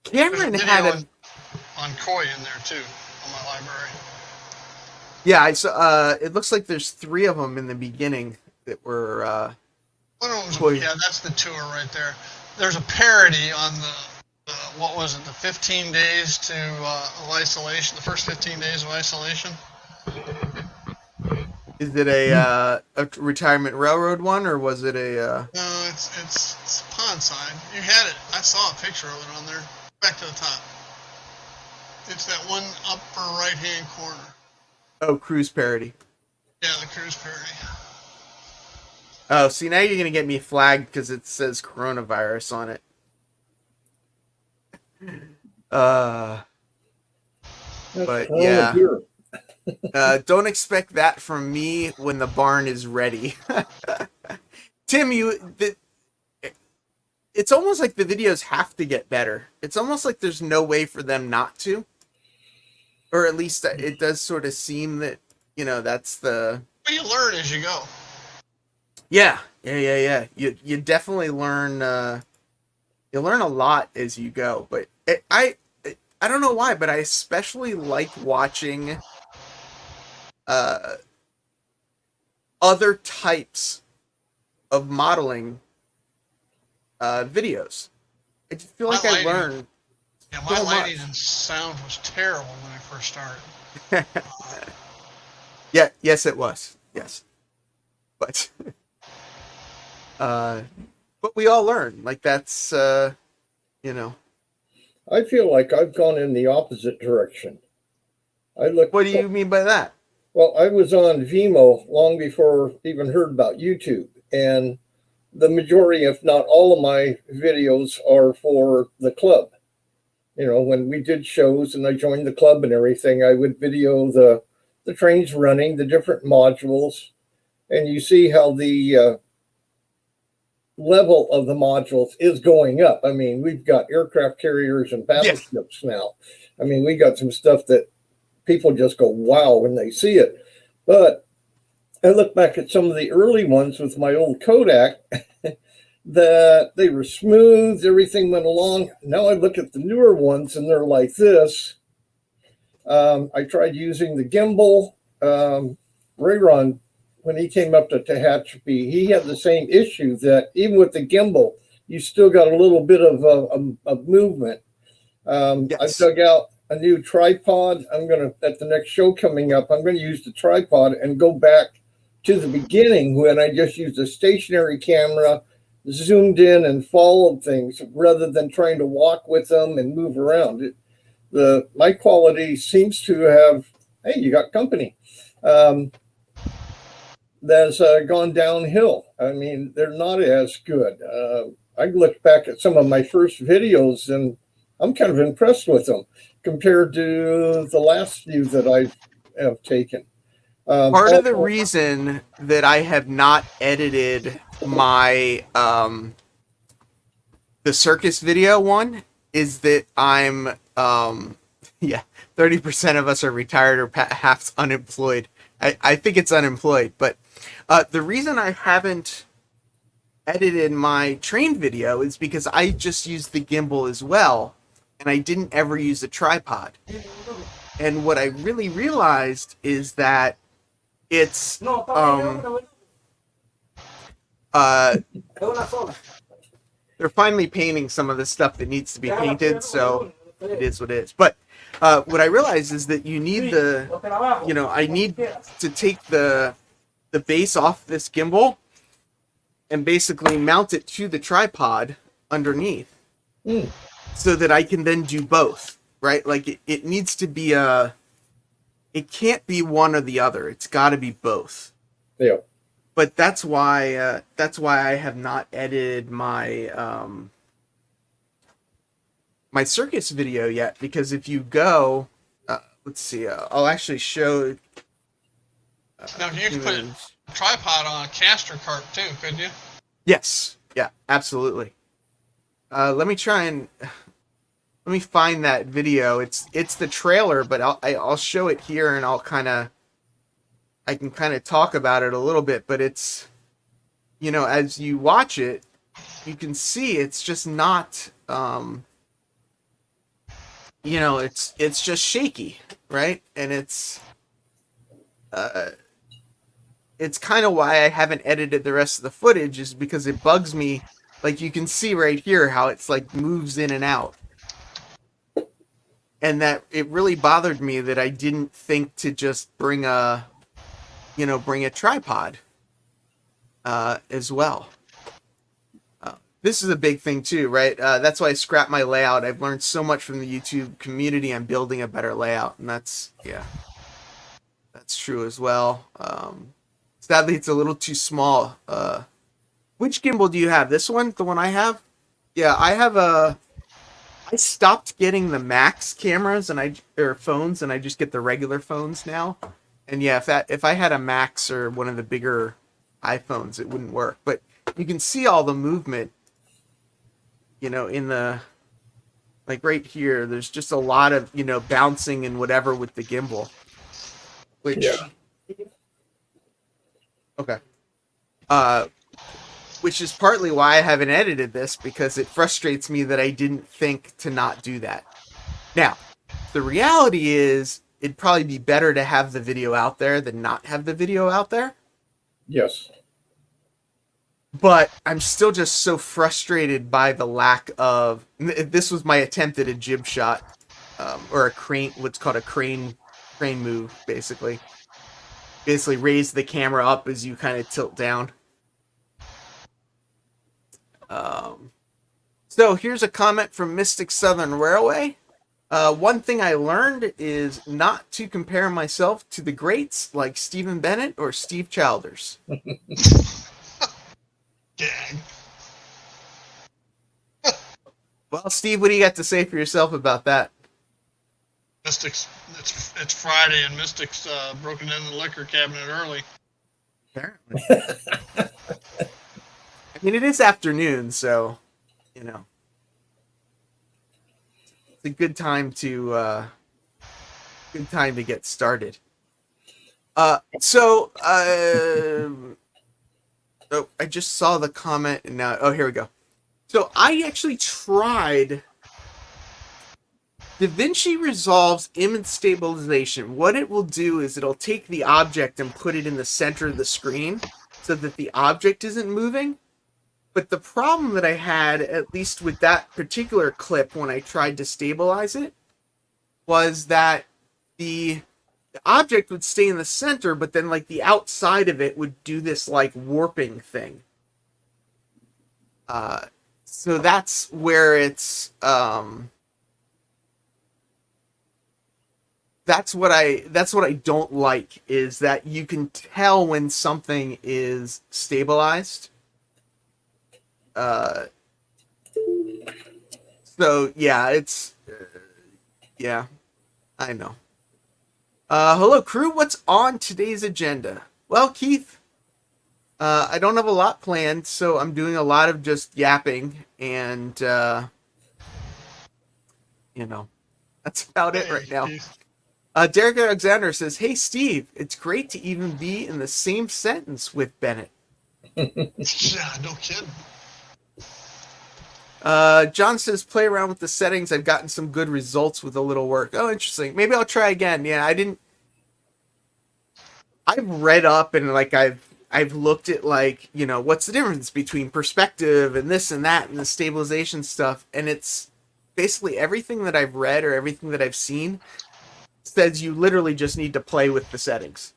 Cameron had on koi in there too, on my library. Yeah, I saw. It looks like there's 3 of them in the beginning that were. One of them was, that's the tour right there. There's a parody on the what was it, the 15 days to isolation, the first 15 days of isolation. Is it a retirement railroad one, or was it a? No, it's Pondside. You had it. I saw a picture of it on there. Back to the top. It's that one upper right-hand corner. Oh, cruise parody. Yeah, the cruise parody. Oh, see, now you're gonna get me flagged because it says coronavirus on it. But yeah. Don't expect that from me when the barn is ready. Tim, it's almost like the videos have to get better. It's almost like there's no way for them not to. Or at least it does sort of seem that, that's the... Well, you learn as you go. Yeah. You definitely learn you learn a lot as you go. But I don't know why, but I especially like watching uh, other types of modeling videos. I just feel like I learn my so lighting much. and sound was terrible when I first started. Yeah, yes, it was. Yes, but uh, but we all learn. Like that's you know. I feel like I've gone in the opposite direction. I look, What do you mean by that? well, I was on Vimeo long before I even heard about YouTube. And the majority, if not all of my videos are for the club. You know, when we did shows and I joined the club and everything, I would video the trains running, the different modules, and you see how the level of the modules is going up. I mean, we've got aircraft carriers and Yes. battleships now. I mean, we got some stuff that people just go, wow, when they see it. But I look back at some of the early ones with my old Kodak that they were smooth, everything went along. Now I look at the newer ones and they're like this. I tried using the gimbal. Rayron, when he came up to Tehachapi, he had the same issue that even with the gimbal, you still got a little bit of movement. I Yes. dug out a new tripod. I'm going to, at the next show coming up, I'm going to use the tripod and go back to the beginning when I just used a stationary camera, zoomed in and followed things rather than trying to walk with them and move around. My quality seems to have, hey, you got company. That's gone downhill. I mean, they're not as good. I look back at some of my first videos and I'm kind of impressed with them compared to the last few that I have taken. Part of the reason that I have not edited my the circus video one is that I'm yeah, 30% of us are retired or half unemployed. I think it's unemployed, but the reason I haven't edited my train video is because I just used the gimbal as well, and I didn't ever use a tripod. And what I really realized is that it's they're finally painting some of the stuff that needs to be painted, so it is what it is. But what I realized is that you need I need to take the base off this gimbal and basically mount it to the tripod underneath so that I can then do both, right? Like it needs to be it can't be one or the other. It's got to be both. Yeah. But that's why I have not edited my my circus video yet, because if you go let's see, I'll actually show Now, you could put a tripod on a caster cart too, couldn't you? Yes, yeah, absolutely. Let me find that video. It's the trailer, but I'll show it here, and I can kind of talk about it a little bit. But it's, as you watch it, you can see it's just not, it's just shaky, right? And it's kind of why I haven't edited the rest of the footage, is because it bugs me. Like you can see right here how it's like moves in and out. And that it really bothered me that I didn't think to just bring a tripod as well. This is a big thing too, right? That's why I scrapped my layout. I've learned so much from the YouTube community on building a better layout, and that's true as well. Sadly, it's a little too small. Which gimbal do you have? This one? The one I have? Yeah, I stopped getting the Max cameras or phones, and I just get the regular phones now. And yeah, if I had a Max or one of the bigger iPhones, it wouldn't work. But you can see all the movement, in the, like right here, there's just a lot of, bouncing and whatever with the gimbal. Which, Yeah. okay. which is partly why I haven't edited this, because it frustrates me that I didn't think to not do that. Now, the reality is it'd probably be better to have the video out there than not have the video out there. Yes. But I'm still just so frustrated by the lack of... This was my attempt at a jib shot, or a crane, what's called a crane move, basically. Basically raise the camera up as you kind of tilt down. So here's a comment from Mystic Southern Railway. One thing I learned is not to compare myself to the greats like Stephen Bennett or Steve Childers. Gag. Well, Steve, what do you got to say for yourself about that? Mystics, it's Friday and Mystics broken into the liquor cabinet early. Apparently. I mean, it is afternoon, so, you know. It's a good time to get started. Oh, I just saw the comment and now, oh, here we go. So I actually tried DaVinci Resolve's image stabilization. What it will do is it'll take the object and put it in the center of the screen so that the object isn't moving. But the problem that I had, at least with that particular clip when I tried to stabilize it, was that the object would stay in the center, but then like the outside of it would do this like warping thing. So that's where it's that's what I don't like, is that you can tell when something is stabilized. So yeah, it's yeah, I know. Hello crew, what's on today's agenda? Well, Keith, I don't have a lot planned, so I'm doing a lot of just yapping, and you know, that's about it right now. Derek Alexander says, "Hey Steve, it's great to even be in the same sentence with Bennett." Yeah, no kidding. John says, play around with the settings. I've gotten some good results with a little work. Oh, interesting. Maybe I'll try again. Yeah, I've read up and like I've looked at like, you know, what's the difference between perspective and this and that and the stabilization stuff. And it's basically everything that I've read or everything that I've seen says you literally just need to play with the settings.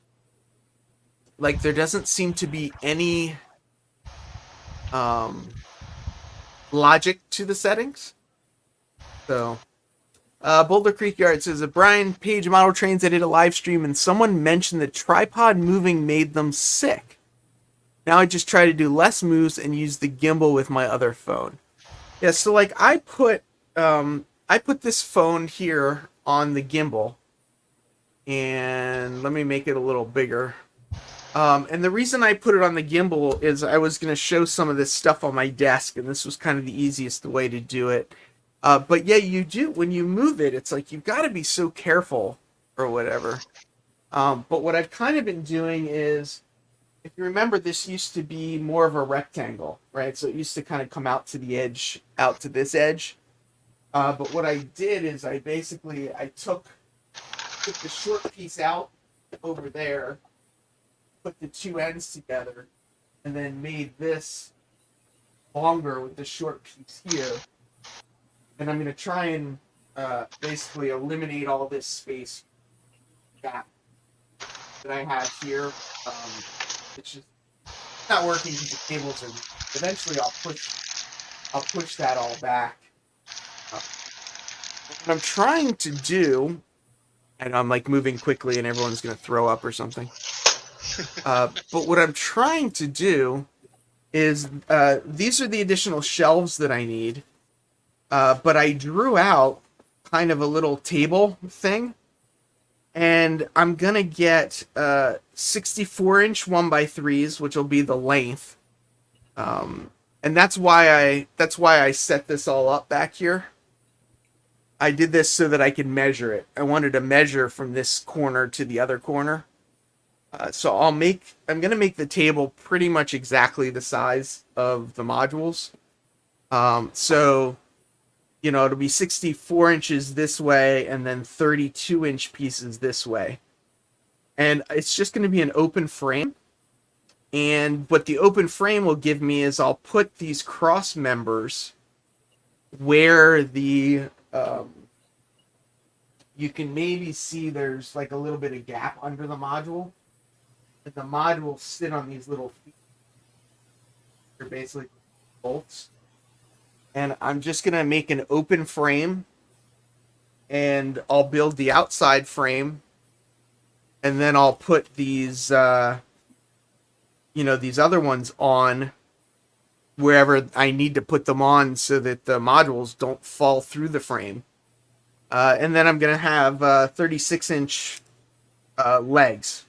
Like there doesn't seem to be any, logic to the settings. So Boulder Creek Yard says, Brian Page Model Trains, I did a live stream and someone mentioned that tripod moving made them sick. Now I just try to do less moves and use the gimbal with my other phone. Yeah, so like I put this phone here on the gimbal, and let me make it a little bigger. And the reason I put it on the gimbal is I was going to show some of this stuff on my desk, and this was kind of the easiest way to do it. But yeah, you do, when you move it, it's like you've got to be so careful or whatever. But what I've kind of been doing is, if you remember, this used to be more of a rectangle, right? So it used to kind of come out to the edge, out to this edge. But what I did is I took the short piece out over there, put the two ends together, and then made this longer with the short piece here. And I'm going to try and basically eliminate all this space gap that I have here. It's just not working because the cables are... Eventually I'll push that all back. What I'm trying to do... And I'm like moving quickly and everyone's going to throw up or something. But what I'm trying to do is, these are the additional shelves that I need. But I drew out kind of a little table thing. And I'm going to get 64-inch 1x3s, which will be the length. And that's why I set this all up back here. I did this so that I could measure it. I wanted to measure from this corner to the other corner. So I'm going to make the table pretty much exactly the size of the modules. So, it'll be 64 inches this way and then 32-inch pieces this way. And it's just going to be an open frame. And what the open frame will give me is I'll put these cross members where the you can maybe see there's like a little bit of gap under the module. And the module sit on these little feet. They're basically bolts. And I'm just going to make an open frame. And I'll build the outside frame. And then I'll put these, these other ones on wherever I need to put them on so that the modules don't fall through the frame. And then I'm going to have 36-inch legs.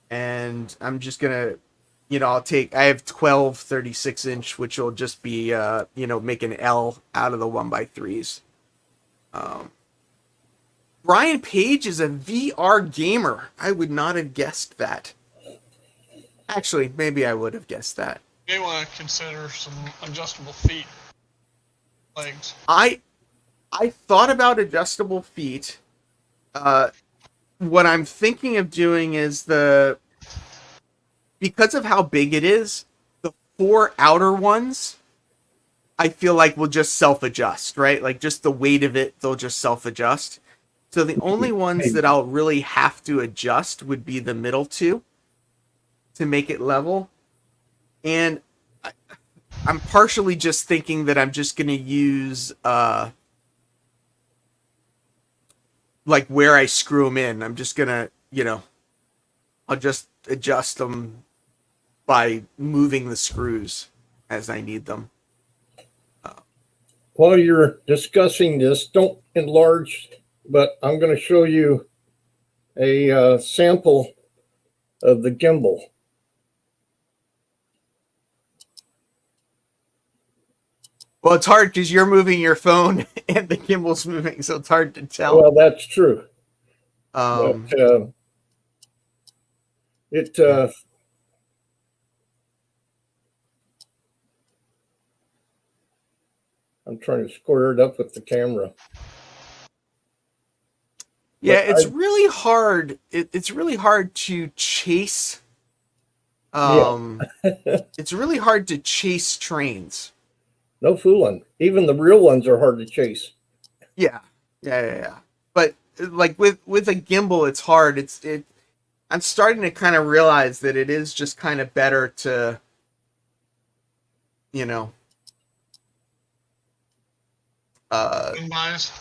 And I'm just going to, I have 12 36-inch, which will just be, make an L out of the 1x3s. Brian Page is a VR gamer. I would not have guessed that. Actually, maybe I would have guessed that. You may want to consider some adjustable feet legs. I thought about adjustable feet. What I'm thinking of doing is because of how big it is, the 4 outer ones, I feel like will just self-adjust, right? Like just the weight of it, they'll just self-adjust. So the only ones that I'll really have to adjust would be the middle 2 to make it level. And I'm partially just thinking that I'm just going to use like where I screw them in. I'm just going to, I'll just adjust them by moving the screws as I need them. While you're discussing this, don't enlarge, but I'm going to show you a sample of the gimbal. Well, it's hard because you're moving your phone and the gimbal's moving, so it's hard to tell. Well, that's true. Um, But, I'm trying to square it up with the camera. yeah, it's really hard. It's really hard to chase. It's really hard to chase trains. No fooling. Even the real ones are hard to chase. Yeah. But like with a gimbal, it's hard. I'm starting to kind of realize that it is just kind of better to, Minimize.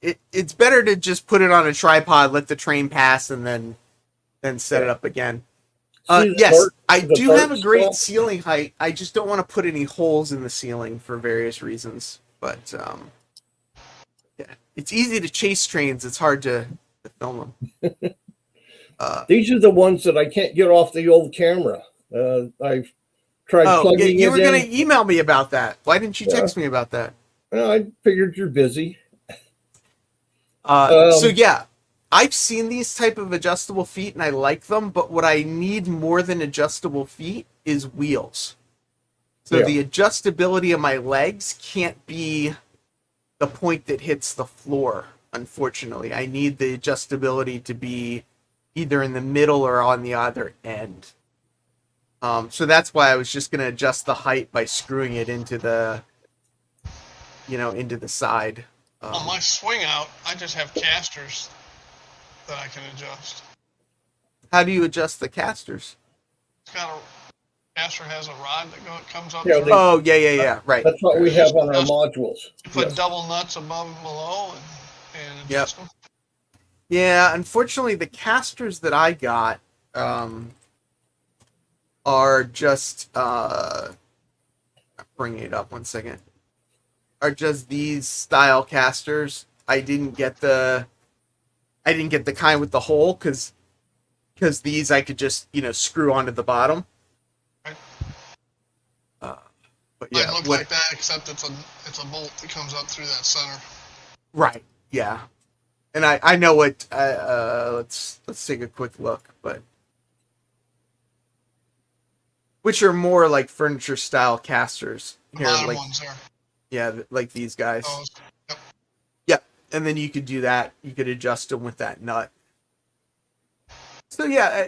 it's better to just put it on a tripod, let the train pass, and then set it up again. Yes, I do have a great ceiling height. I just don't want to put any holes in the ceiling for various reasons. But yeah, it's easy to chase trains. It's hard to film them. These are the ones that I can't get off the old camera. I've tried plugging it in. You were going to email me about that. Why didn't you text me about that? I figured you're busy. So yeah, I've seen these type of adjustable feet and I like them, but what I need more than adjustable feet is wheels. So the adjustability of my legs can't be the point that hits the floor, unfortunately. I need the adjustability to be either in the middle or on the other end. So that's why I was just going to adjust the height by screwing it into the, into the side. On my swing out, I just have casters that I can adjust. How do you adjust the casters? Caster has a rod that comes up. Yeah, right. That's what we have on our modules. You put double nuts above and below and adjust them. Yeah, unfortunately, the casters that I got are just bring it up 1 second. Are just these style casters. I didn't get the kind with the hole because these I could just screw onto the bottom. Right. But yeah, it looks like that, except it's a bolt that comes up through that center. Right. Yeah. And I know what. Let's take a quick look. But which are more like furniture style casters. The Here, bottom like ones are like these guys. those. Yep. Yep. And then you could do that. You could adjust them with that nut. So yeah,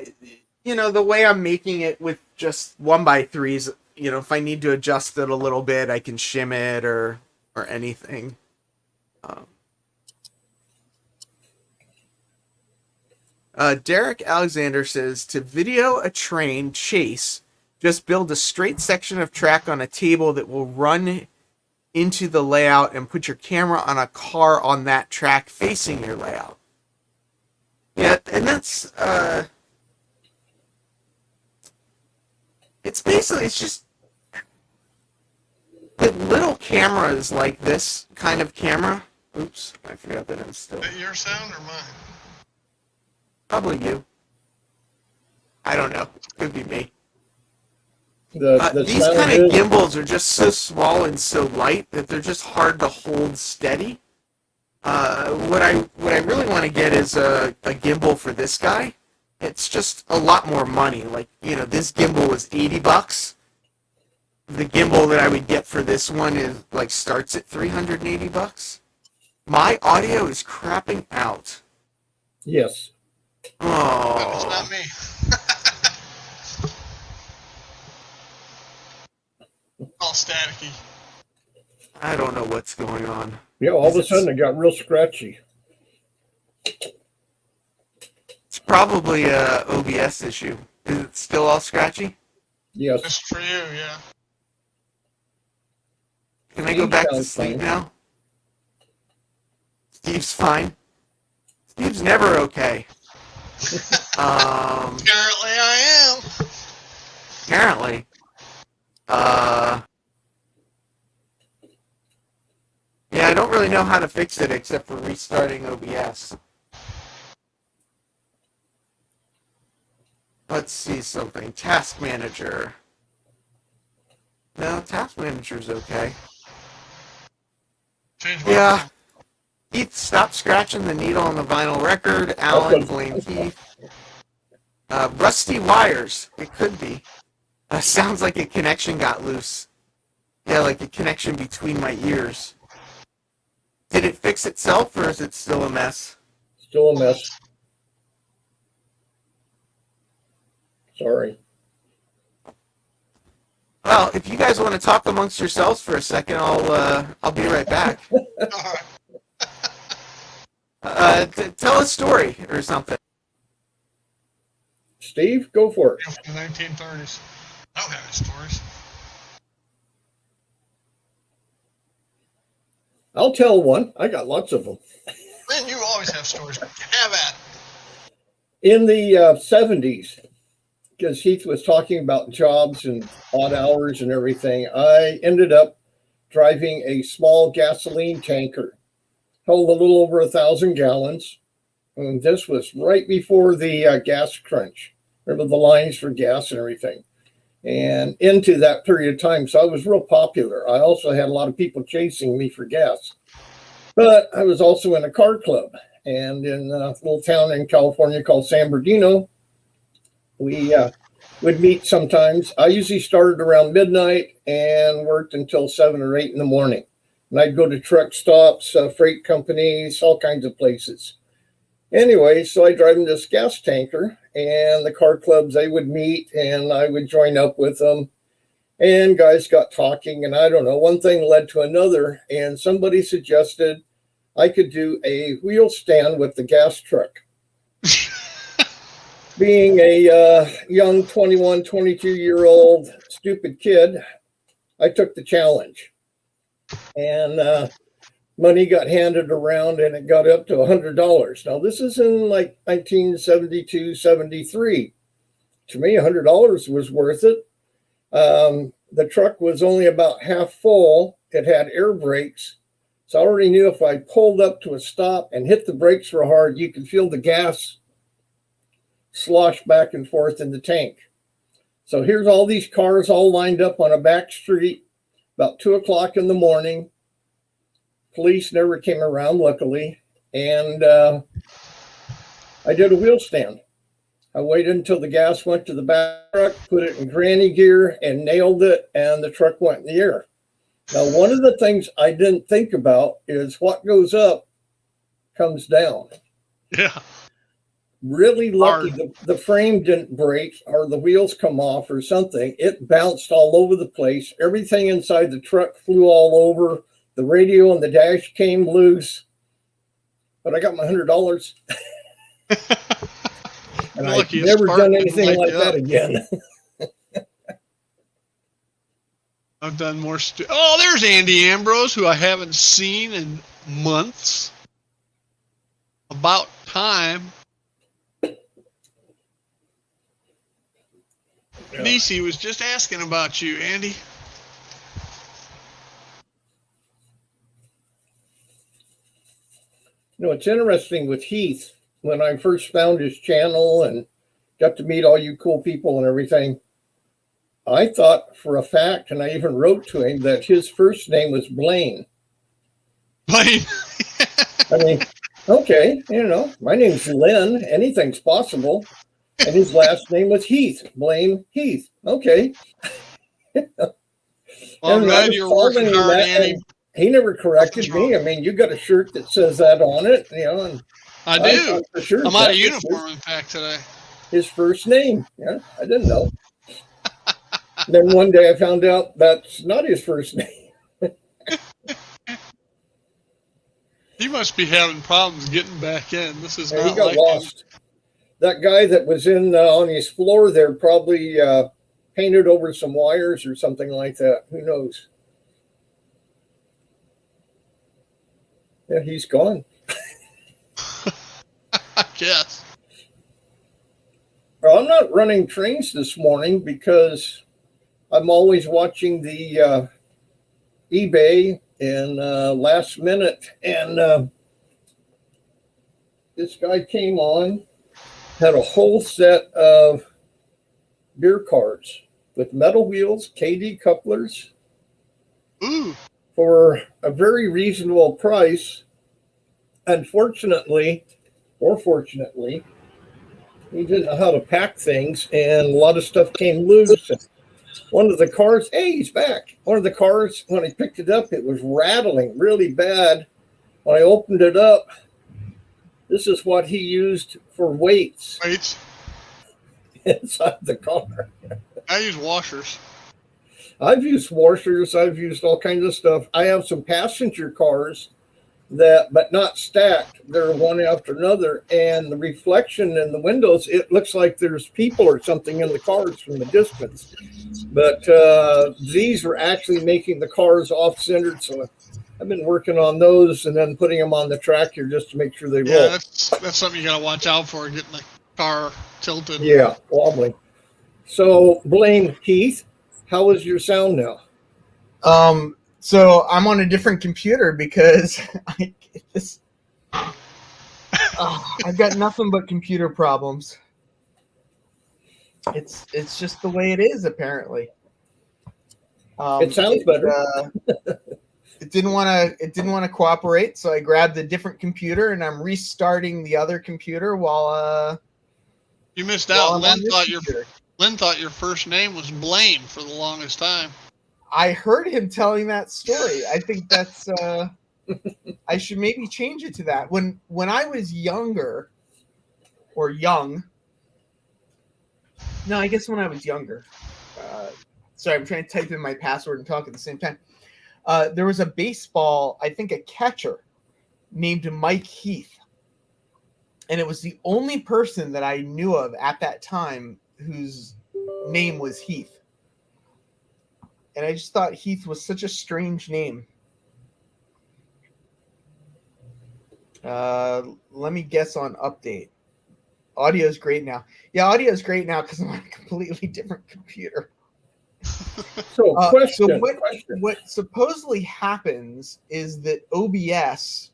the way I'm making it with just 1x3s, if I need to adjust it a little bit, I can shim it or anything. Derek Alexander says, to video a train chase, just build a straight section of track on a table that will run into the layout and put your camera on a car on that track facing your layout. Yeah, and that's it's just with little cameras like this kind of camera. Oops, I forgot that I'm still. Is that your sound or mine? Probably you. I don't know. Could be me. The These sound kind of is- gimbals are just so small and so light that they're just hard to hold steady. What I really want to get is a gimbal for this guy. It's just a lot more money. Like, this gimbal was $80. The gimbal that I would get for this one starts at $380. My audio is crapping out. Yes. It's Oh, not me. All staticky. I don't know what's going on. Yeah, all of a sudden it got real scratchy. It's probably a OBS issue. Is it still all scratchy? Yes. Just for you, yeah. Can I go back to sounds sleep fine. now? Steve's fine. Steve's never okay. Apparently I am. Apparently. Yeah, I don't really know how to fix it except for restarting OBS. Let's see something. Task Manager. No, Task Manager's okay. Change my Yeah. Keith, stop scratching the needle on the vinyl record. Alan, Okay. blame Keith. Rusty wires. It could be. Sounds like a connection got loose. Yeah, like a connection between my ears. Did it fix itself, or is it still a mess? Still a mess. Sorry. Well, if you guys want to talk amongst yourselves for a second, I'll be right back. All right. Tell a story or something. Steve, go for it. From the 1930s. I don't have any stories. I'll tell one. I got lots of them. Man, you always have stories. Have at it. In the 70s, because Heath was talking about jobs and odd hours and everything, I ended up driving a small gasoline tanker, held a little over 1,000 gallons. And this was right before the gas crunch. Remember the lines for gas and everything. And into that period of time, so I was real popular. I also had a lot of people chasing me for gas. But I was also in a car club. And in a little town in California called San Bernardino, we would meet sometimes. I usually started around midnight and worked until 7 or 8 in the morning. And I'd go to truck stops, freight companies, all kinds of places. Anyway, so I drive in this gas tanker, and the car clubs, they would meet, and I would join up with them. And guys got talking, and I don't know, one thing led to another, and somebody suggested I could do a wheel stand with the gas truck. Being a young 21, 22-year-old stupid kid, I took the challenge. And money got handed around, and it got up to $100. Now, this is in like 1972, 73. To me, $100 was worth it. The truck was only about half full. It had air brakes. So I already knew if I pulled up to a stop and hit the brakes real hard, you could feel the gas slosh back and forth in the tank. So here's all these cars all lined up on a back street about 2 o'clock in the morning. Police never came around, luckily. And I did a wheel stand. I waited until the gas went to the back truck, put it in granny gear, and nailed it, and the truck went in the air. Now, one of the things I didn't think about is what goes up comes down. Yeah. Really lucky the frame didn't break or the wheels come off or something. It bounced all over the place. Everything inside the truck flew all over. The radio and the dash came loose. But I got my $100. And I've never done anything like that again. I've done more. Oh, there's Andy Ambrose, who I haven't seen in months. About time. Yeah. DC was just asking about you, Andy. You know, it's interesting with Heath. When I first found his channel and got to meet all you cool people and everything, I thought for a fact, and I even wrote to him, that his first name was Blaine. Blaine. I mean, okay, you know, my name's Lynn. Anything's possible. And his last name was Heath. Blaine Heath. Okay. Well, I'm glad you're working hard, Andy. He never corrected me. I mean, you got a shirt that says that on it, you know. And I do. For sure I'm out of uniform, in fact, today. His first name. Yeah, I didn't know. Then one day I found out that's not his first name. He must be having problems getting back in. This is not he got like lost. That guy that was in on his floor there probably painted over some wires or something like that. Who knows? Yeah, he's gone. I guess. Well, I'm not running trains this morning because I'm always watching the eBay and last minute. And this guy came on, had a whole set of beer carts with metal wheels, KD couplers. Ooh. For a very reasonable price. Unfortunately, or fortunately, he didn't know how to pack things, and a lot of stuff came loose. One of the cars, hey, he's back. One of the cars, when I picked it up, it was rattling really bad. When I opened it up, this is what he used for weights. Weights? Inside the car. I use washers. I've used washers. I've used all kinds of stuff. I have some passenger cars that, but not stacked. They're one after another. And the reflection in the windows, it looks like there's people or something in the cars from the distance. But these are actually making the cars off-centered. So I've been working on those and then putting them on the tractor just to make sure they roll. Yeah, that's something you got to watch out for, getting the car tilted. Yeah, wobbly. So, Blaine Heath, how is your sound now? So I'm on a different computer because I've got nothing but computer problems. It's just the way it is, apparently. It sounds better. It didn't want to cooperate, so I grabbed a different computer and I'm restarting the other computer while you missed out. Lynn thought your first name was Blaine for the longest time. I heard him telling that story. I think that's I should maybe change it to that. When I was younger, or young. No, I guess when I was younger. Sorry, I'm trying to type in my password and talk at the same time. There was a baseball, I think a catcher, named Mike Heath. And it was the only person that I knew of at that time whose name was Heath. And I just thought Heath was such a strange name. Let me guess on update. Audio is great now. Yeah, audio is great now because I'm on a completely different computer. So what supposedly happens is that OBS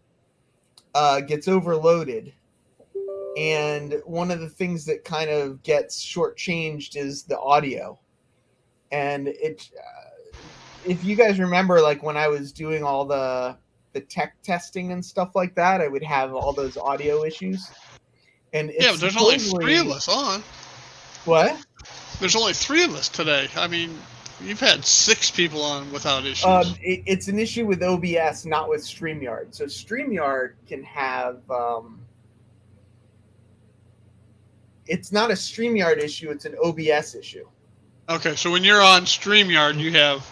gets overloaded. And one of the things that kind of gets shortchanged is the audio. And it, if you guys remember, like when I was doing all the tech testing and stuff like that, I would have all those audio issues. And it's Yeah, but there's only supposedly- 3 of us on. What? There's only 3 of us today. I mean, you've had 6 people on without issues. It's an issue with OBS, not with StreamYard. So StreamYard can have. It's not a StreamYard issue; it's an OBS issue. Okay, so when you're on StreamYard, you have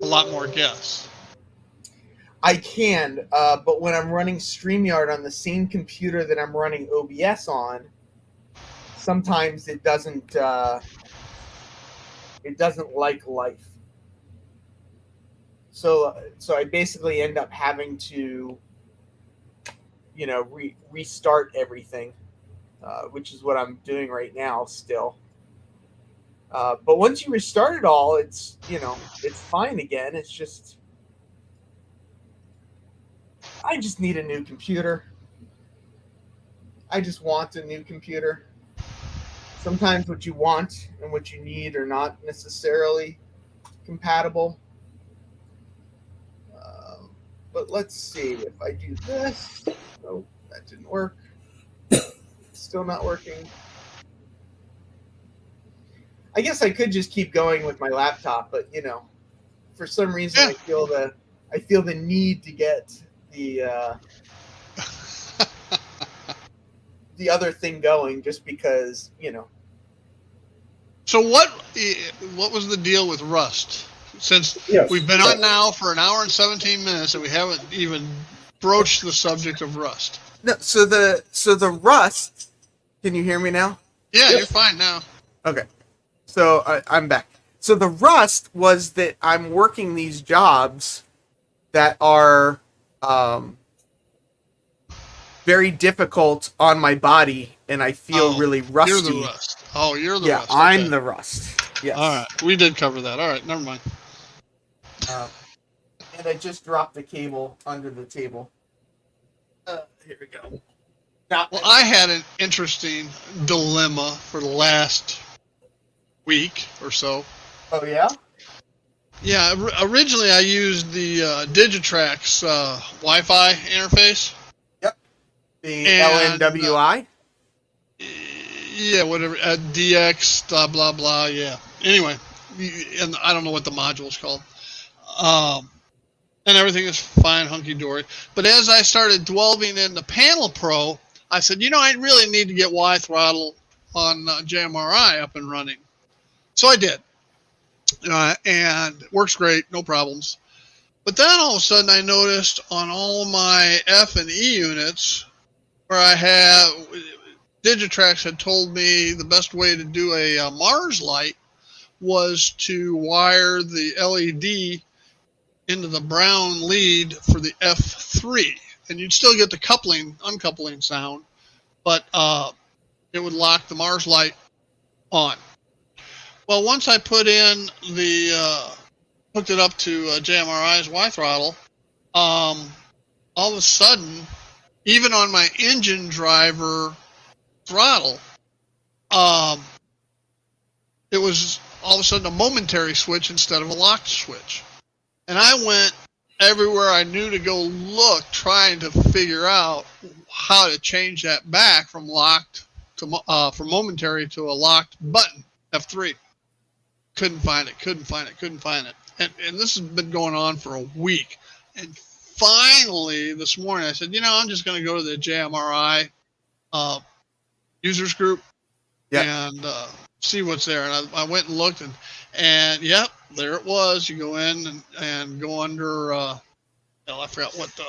a lot more guests. I can, but when I'm running StreamYard on the same computer that I'm running OBS on, sometimes it doesn't. It doesn't like life. So I basically end up having to, restart everything, which is what I'm doing right now still. But once you restart it all, it's fine again. It's just, I just need a new computer. I just want a new computer. Sometimes what you want and what you need are not necessarily compatible. But let's see if I do this. Oh, that didn't work. Still not working. I guess I could just keep going with my laptop, but for some reason I feel the need to get the the other thing going just because, So what was the deal with Rust? Since we've been on now for an hour and 17 minutes and we haven't even broached the subject of Rust. No, so the Rust. Can you hear me now? Yeah, you're fine now. Okay, so I'm back. So the Rust was that I'm working these jobs that are very difficult on my body, and I feel really rusty. You're the Rust. Oh, you're the Rust. Yeah, I'm the Rust. Yes. All right, we did cover that. All right, never mind. And I just dropped the cable under the table. Here we go. Now, Well, I had an interesting dilemma for the last week or so. oh yeah? Yeah, originally I used the Digitrax Wi-Fi interface. The And, LNWI? Yeah, whatever. DX, blah, blah, blah, yeah. Anyway, and I don't know what the module's called. And everything is fine, hunky-dory. But as I started delving into Panel Pro, I said, I really need to get Y-Throttle on JMRI up and running. So I did. And it works great, no problems. But then all of a sudden I noticed on all my F and E units where I have Digitrax had told me the best way to do a Mars light was to wire the LED into the brown lead for the F3, and you'd still get the uncoupling sound, but it would lock the Mars light on. Well, once I put in hooked it up to JMRI's Y-Throttle, all of a sudden, even on my engine driver throttle, it was all of a sudden a momentary switch instead of a locked switch. And I went everywhere I knew to go look, trying to figure out how to change that back from locked to from momentary to a locked button, F3. Couldn't find it. And this has been going on for a week. And finally, this morning, I said, I'm just going to go to the JMRI users group and see what's there. And I went and looked, and yep, there it was. You go in and go under, I forgot what the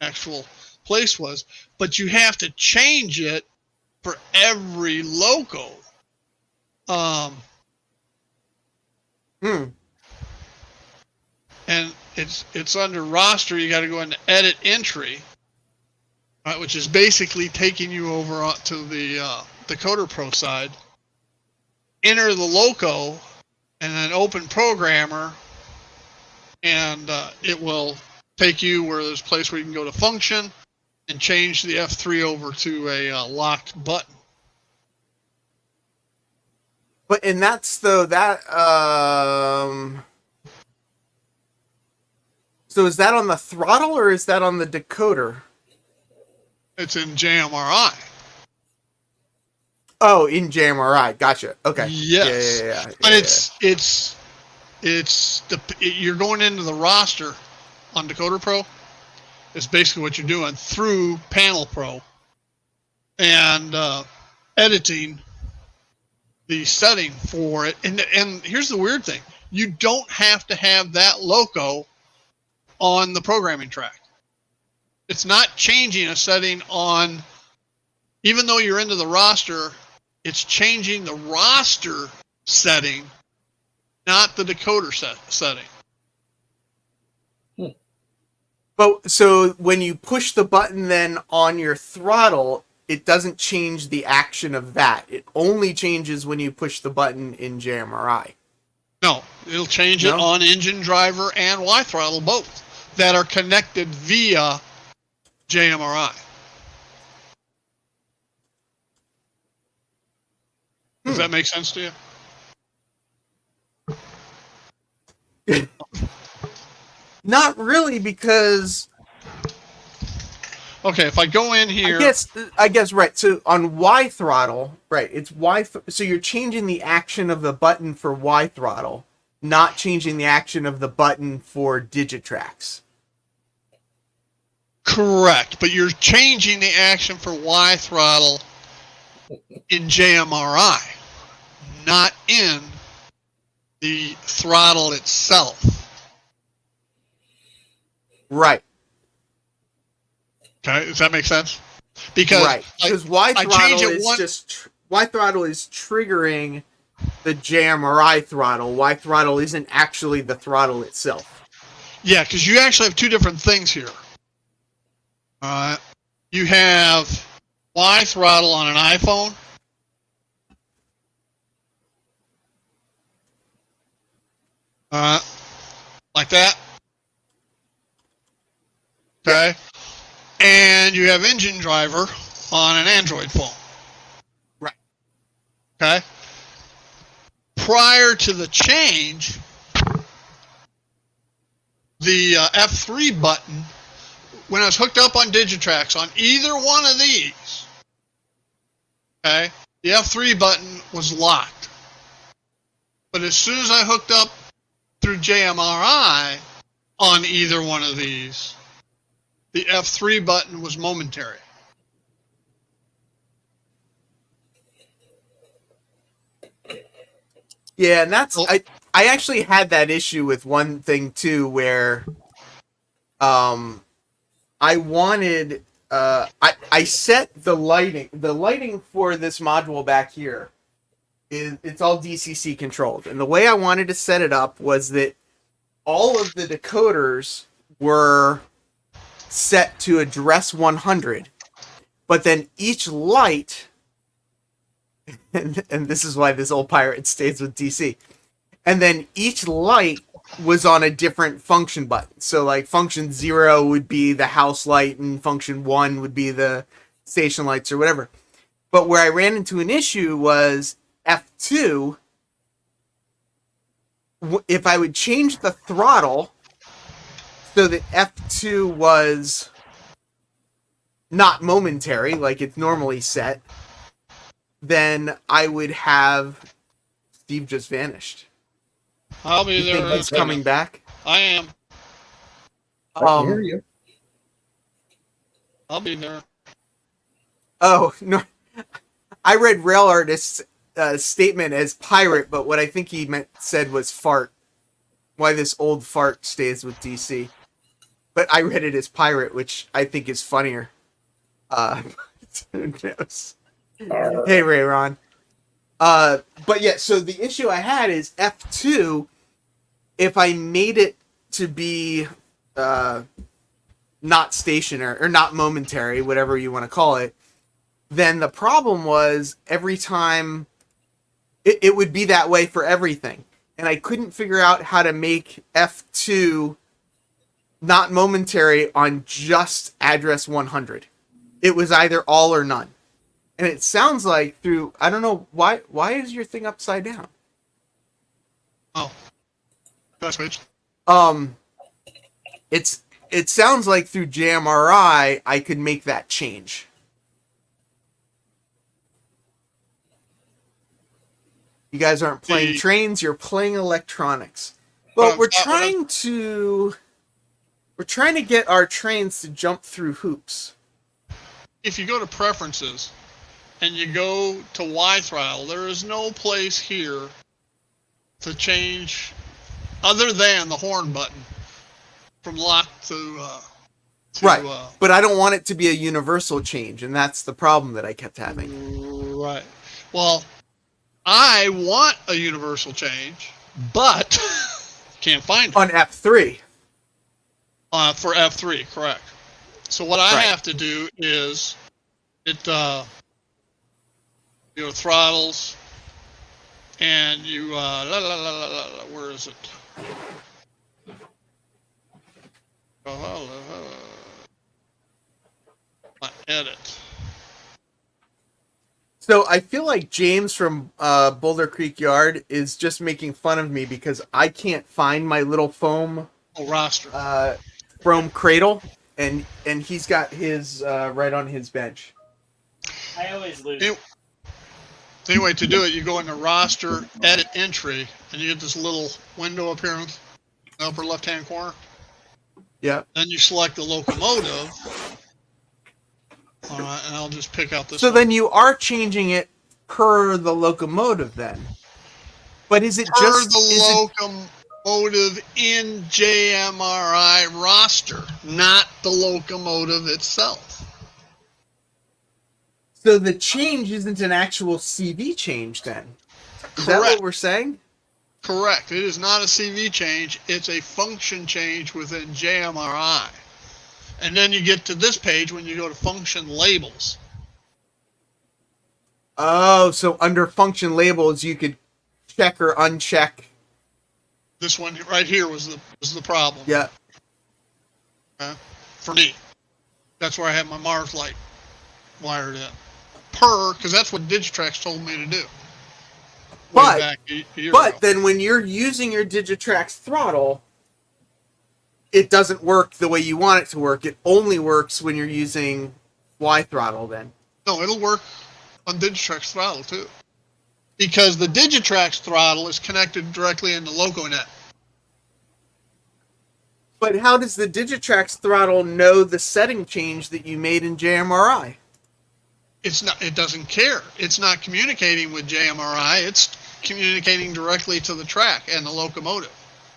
actual place was, but you have to change it for every loco. And it's under roster. You got to go into edit entry, right, which is basically taking you over to the Decoder Pro side. Enter the loco, and then open programmer, and it will take you where there's a place where you can go to function and change the F3 over to a locked button. But and that's so is that on the throttle or is that on the decoder? It's in JMRI. Oh, in JMRI. Gotcha. Okay. Yes. Yeah. But you're going into the roster on Decoder Pro. Is basically what you're doing through Panel Pro and editing the setting for it. And here's the weird thing: you don't have to have that loco on the programming track. It's not changing a setting on, even though you're into the roster, it's changing the roster setting, not the decoder setting. But so when you push the button then on your throttle, it doesn't change the action of that. It only changes when you push the button in JMRI. No, it'll change it on engine driver and Y throttle both that are connected via JMRI. Does that make sense to you? Not really, because okay, if I go in here, I guess right. So on Y throttle, right? It's so you're changing the action of the button for Y throttle, not changing the action of the button for Digitrax. Correct, but you're changing the action for Y throttle in JMRI, not in the throttle itself. Right. Okay, does that make sense? Because Y throttle Y throttle is triggering the JMRI throttle. Y throttle isn't actually the throttle itself. Yeah, because you actually have two different things here. You have Y throttle on an iPhone. Like that. Okay. And you have engine driver on an Android phone. Right. Okay. Prior to the change, the F3 button, when I was hooked up on Digitrax on either one of these, okay, the F3 button was locked. But as soon as I hooked up through JMRI on either one of these, the F3 button was momentary. Yeah, and that's I actually had that issue with one thing too, where I wanted I set the lighting for this module back here it's all DCC controlled, and the way I wanted to set it up was that all of the decoders were set to address 100, but then each light, and this is why this old pirate stays with DC, and then each light was on a different function button. So like function 0 would be the house light, and function 1 would be the station lights or whatever. But where I ran into an issue was F2, if I would change the throttle so that F2 was not momentary like it's normally set, then I would have... Steve just vanished. I'll be there. Think he's coming back? I am. I can hear you. I'll be there. Oh, no. I read Rail Artist's statement as pirate, but what I think he said was fart. Why this old fart stays with DC. But I read it as pirate, which I think is funnier. Who knows? Hey, Ray Ron. But yeah, so the issue I had is F2, if I made it to be not stationary, or not momentary, whatever you want to call it, then the problem was every time it would be that way for everything. And I couldn't figure out how to make F2 not momentary on just address 100. It was either all or none. And it sounds like through, I don't know, why is your thing upside down? Oh. That's switch. It sounds like through JMRI I could make that change. You guys aren't playing trains, you're playing electronics. But we're trying to get our trains to jump through hoops. If you go to preferences and you go to Y throttle, there is no place here to change other than the horn button from lock to right. But I don't want it to be a universal change, and that's the problem that I kept having. Right. Well, I want a universal change, but can't find it. On F3. For F3, correct. So what I have to do is throttles, and you where is it? Edit. So I feel like James from Boulder Creek Yard is just making fun of me because I can't find my little foam roster. Chrome cradle, and he's got his right on his bench. I always lose. Anyway, to do it, you go into roster, edit entry, and you get this little window up here in the upper left-hand corner. Yeah. Then you select the locomotive. All right, and I'll just pick out this. So then you are changing it per the locomotive then. But is it just the locomotive in JMRI roster, not the locomotive itself? So the change isn't an actual CV change then? Is that what we're saying? Correct. It is not a CV change. It's a function change within JMRI. And then you get to this page when you go to function labels. Oh, so under function labels you could check or uncheck. This one right here was the problem. Yeah. For me. That's where I have my Mars light wired in. Because that's what Digitrax told me to do. But then when you're using your Digitrax throttle, it doesn't work the way you want it to work. It only works when you're using Y throttle then. No, it'll work on Digitrax throttle too. Because the Digitrax throttle is connected directly into LocoNet. But how does the Digitrax throttle know the setting change that you made in JMRI? It doesn't care. It's not communicating with JMRI. It's communicating directly to the track and the locomotive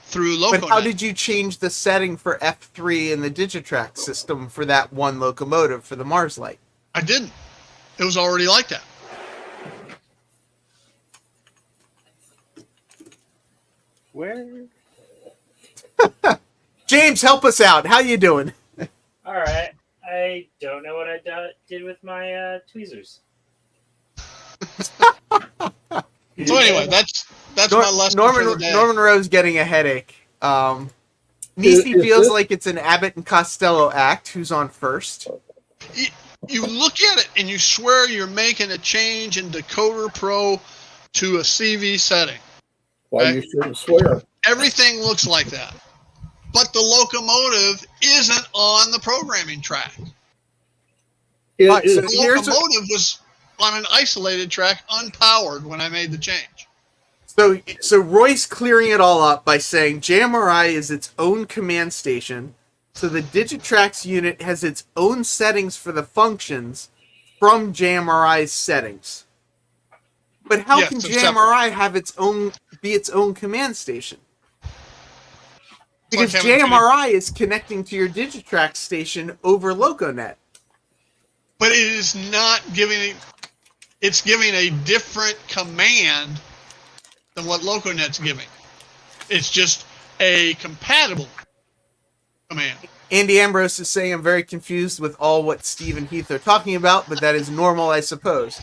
through LocoNet. But how did you change the setting for F3 in the Digitrax system for that one locomotive for the Mars light? I didn't. It was already like that. Where? James, help us out. How you doing? All right. I don't know what I did with my tweezers. So anyway, that's my lesson for the day. Norman Rowe's getting a headache. Nisi feels like it's an Abbott and Costello act. Who's on first? You look at it and you swear you're making a change in Decoder Pro to a CV setting. Why you shouldn't swear. Everything looks like that. But the locomotive isn't on the programming track. The locomotive was on an isolated track, unpowered, when I made the change. So Roy's clearing it all up by saying JMRI is its own command station, so the Digitrax unit has its own settings for the functions from JMRI's settings. But how can JMRI have be its own command station? Because JMRI is connecting to your Digitrax station over LocoNet. But it is not giving it's giving a different command than what LocoNet's giving. It's just a compatible command. Andy Ambrose is saying I'm very confused with all what Steve and Heath are talking about, but that is normal, I suppose.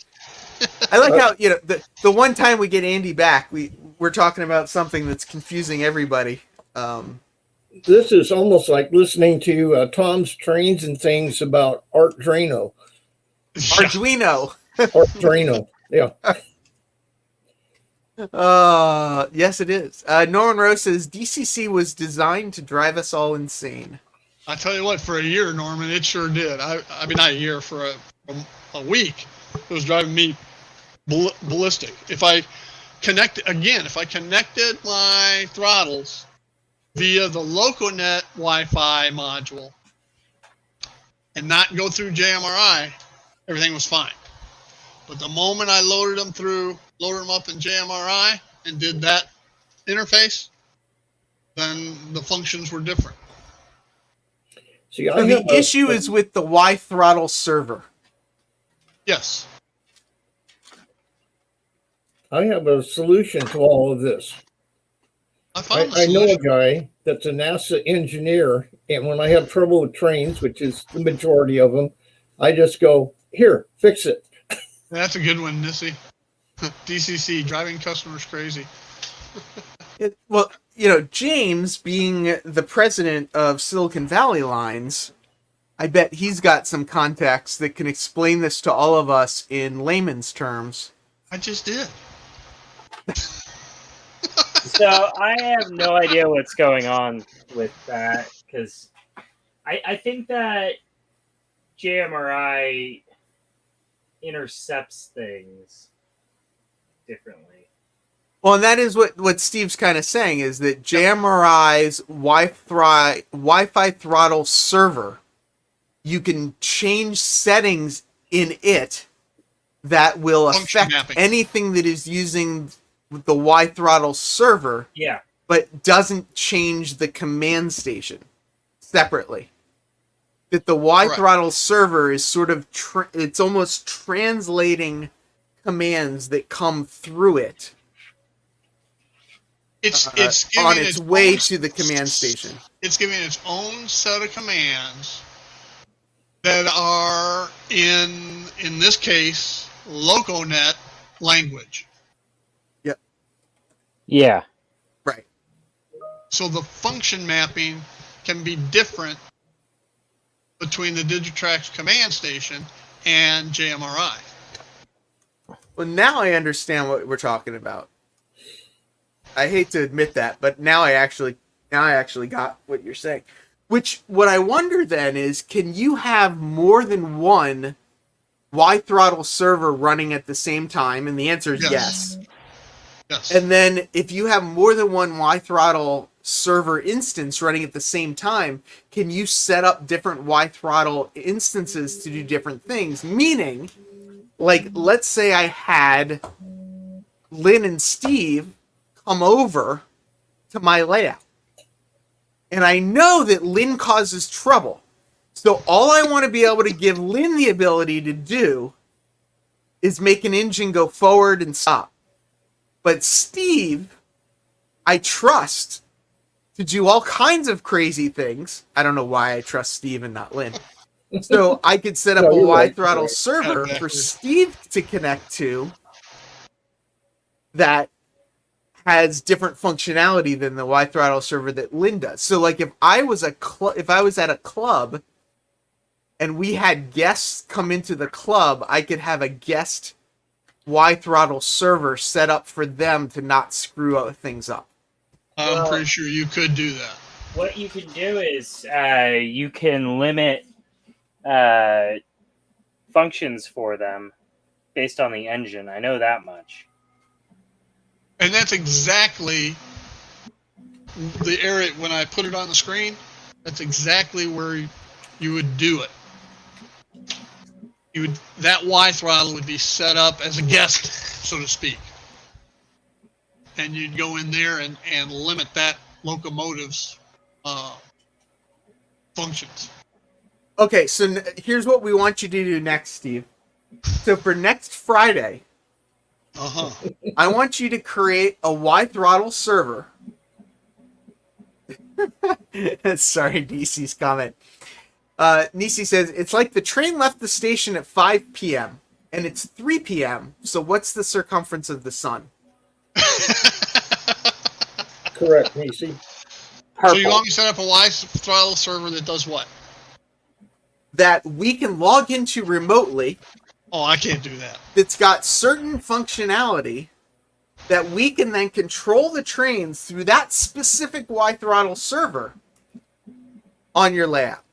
I like how, the one time we get Andy back, we're talking about something that's confusing everybody. This is almost like listening to Tom's Trains and Things about Arduino. Arduino. Arduino, yeah. Yes, it is. Norman Rowe says DCC was designed to drive us all insane. I tell you what, for a year, Norman, it sure did. I mean, not a year, for a week, it was driving me ballistic. If I connected my throttles via the LocoNet Wi-Fi module and not go through JMRI, everything was fine. But the moment I loaded them up in JMRI and did that interface, then the functions were different. See, So the issue is with the Y throttle server. Yes. I have a solution to all of this. I know a guy that's a NASA engineer, and when I have trouble with trains, which is the majority of them, I just go, here, fix it. That's a good one, Nissy. DCC, driving customers crazy. Well, James, being the president of Silicon Valley Lines, I bet he's got some contacts that can explain this to all of us in layman's terms. I just did. So I have no idea what's going on with that, because I think that JMRI intercepts things differently. Well, and that is what Steve's kind of saying, is that JMRI's Wi-Fi throttle server, you can change settings in it that will affect anything that is using the Y throttle server, but doesn't change the command station separately. That the Y throttle server is sort of it's almost translating commands that come through it. It's on its way to the command station. It's giving its own set of commands that are in this case, LocoNet language. Yep. Yeah. Right. So the function mapping can be different between the Digitrax command station and JMRI. Well, now I understand what we're talking about. I hate to admit that, but now I actually got what you're saying. What I wonder then is, can you have more than one Y throttle server running at the same time? And the answer is yes. Yes. And then if you have more than one Y throttle server instance running at the same time, can you set up different Y throttle instances to do different things? Meaning, like, let's say I had Lynn and Steve come over to my layout, and I know that Lynn causes trouble. So all I want to be able to give Lynn the ability to do is make an engine go forward and stop. But Steve, I trust to do all kinds of crazy things. I don't know why I trust Steve and not Lynn. So I could set up a Y throttle server for Steve to connect to that has different functionality than the Y throttle server that Lynn does. So, like, if I was at a club and we had guests come into the club, I could have a guest Y throttle server set up for them to not screw things up. I'm pretty sure you could do that. What you can do is you can limit functions for them based on the engine. I know that much. And that's exactly the area, when I put it on the screen, that's exactly where you would do it. That Y throttle would be set up as a guest, so to speak. And you'd go in there and limit that locomotive's functions. Okay, so here's what we want you to do next, Steve. So for next Friday, I want you to create a Y throttle server. Sorry, DC's comment. Nisi says, it's like the train left the station at 5 p.m. and it's 3 p.m. So what's the circumference of the sun? Correct, Nisi. So you want me to set up a Y throttle server that does what? That we can log into remotely. Oh, I can't do that. That's got certain functionality that we can then control the trains through that specific Y throttle server on your layout.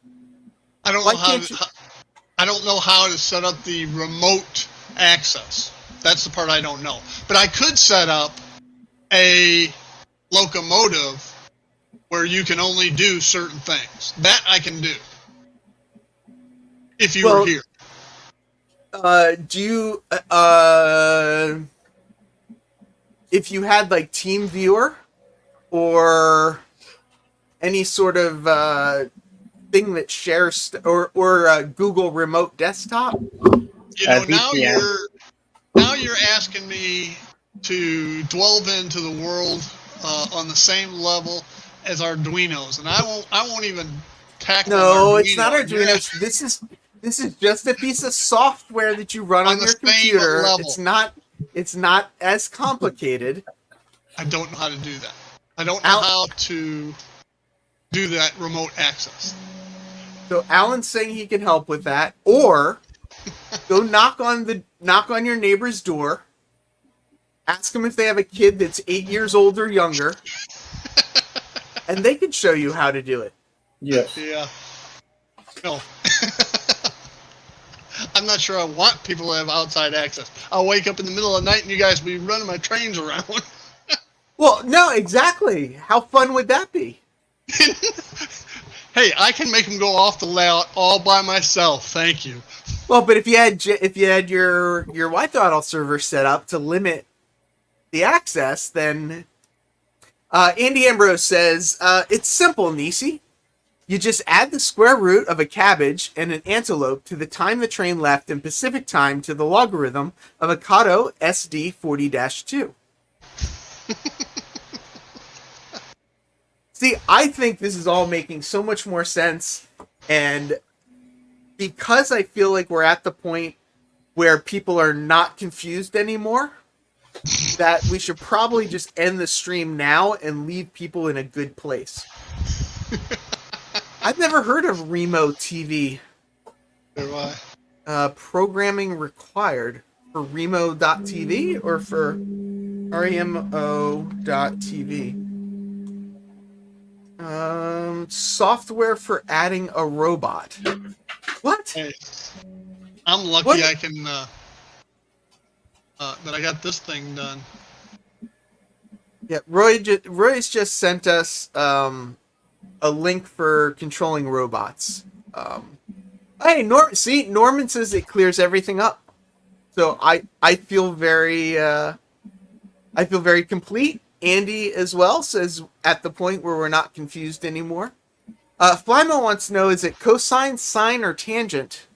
I don't know how to set up the remote access. That's the part I don't know. But I could set up a locomotive where you can only do certain things. That I can do. If you were here. Do you, if you had like Team Viewer or any sort of thing that shares or Google Remote Desktop? You know, VPN. now you're asking me to delve into the world on the same level as Arduinos, and I won't even tackle. No, Arduino. it's not Arduinos. This is just a piece of software that you run on the your same computer. level. It's not as complicated. I don't know how to do that. I don't know how to do that remote access. So Alan's saying he can help with that, or go knock on your neighbor's door, ask them if they have a kid that's 8 years old or younger, and they can show you how to do it. Yes. Yeah. No. I'm not sure I want people to have outside access. I'll wake up in the middle of the night and you guys will be running my trains around. Well, no, exactly. How fun would that be? Hey, I can make them go off the layout all by myself. Thank you. Well, but if you had your Y-Throttle server set up to limit the access, then Andy Ambrose says it's simple, Nisi. You just add the square root of a cabbage and an antelope to the time the train left and Pacific time to the logarithm of a Kato SD 40-2. See, I think this is all making so much more sense, and because I feel like we're at the point where people are not confused anymore, that we should probably just end the stream now and leave people in a good place. I've never heard of Remo TV. Do I? Programming required for Remo.tv or for Remo.tv. Software for adding a robot. What? Hey, I'm lucky What? I can that I got this thing done. Yeah, Roy's just sent us a link for controlling robots. Hey, Norman says it clears everything up. So I feel very complete. Andy as well says at the point where we're not confused anymore. Flymo wants to know, is it cosine, sine, or tangent?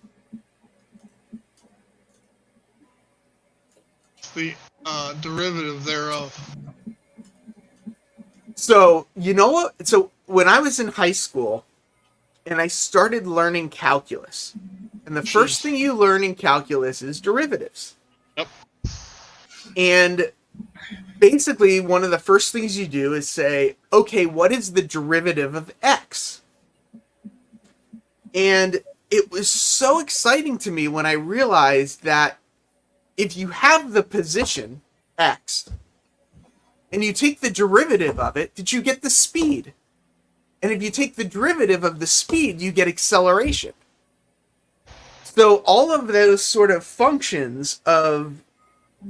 It's the derivative thereof. So, you know what? So, when I was in high school and I started learning calculus, and the first thing you learn in calculus is derivatives. Yep. And basically, one of the first things you do is say, okay, what is the derivative of x? And it was so exciting to me when I realized that if you have the position, x, and you take the derivative of it, did you get the speed? And if you take the derivative of the speed, you get acceleration. So all of those sort of functions of,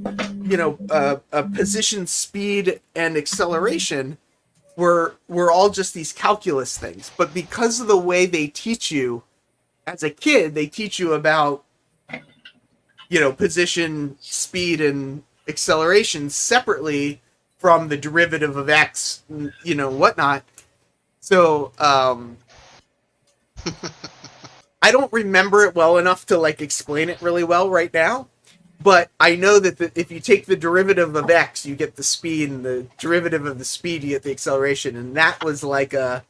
a position, speed, and acceleration were all just these calculus things. But because of the way they teach you as a kid, they teach you about, position, speed, and acceleration separately from the derivative of x, whatnot. So, I don't remember it well enough to explain it really well right now. But I know that if you take the derivative of x, you get the speed, and the derivative of the speed, you get the acceleration. And that was when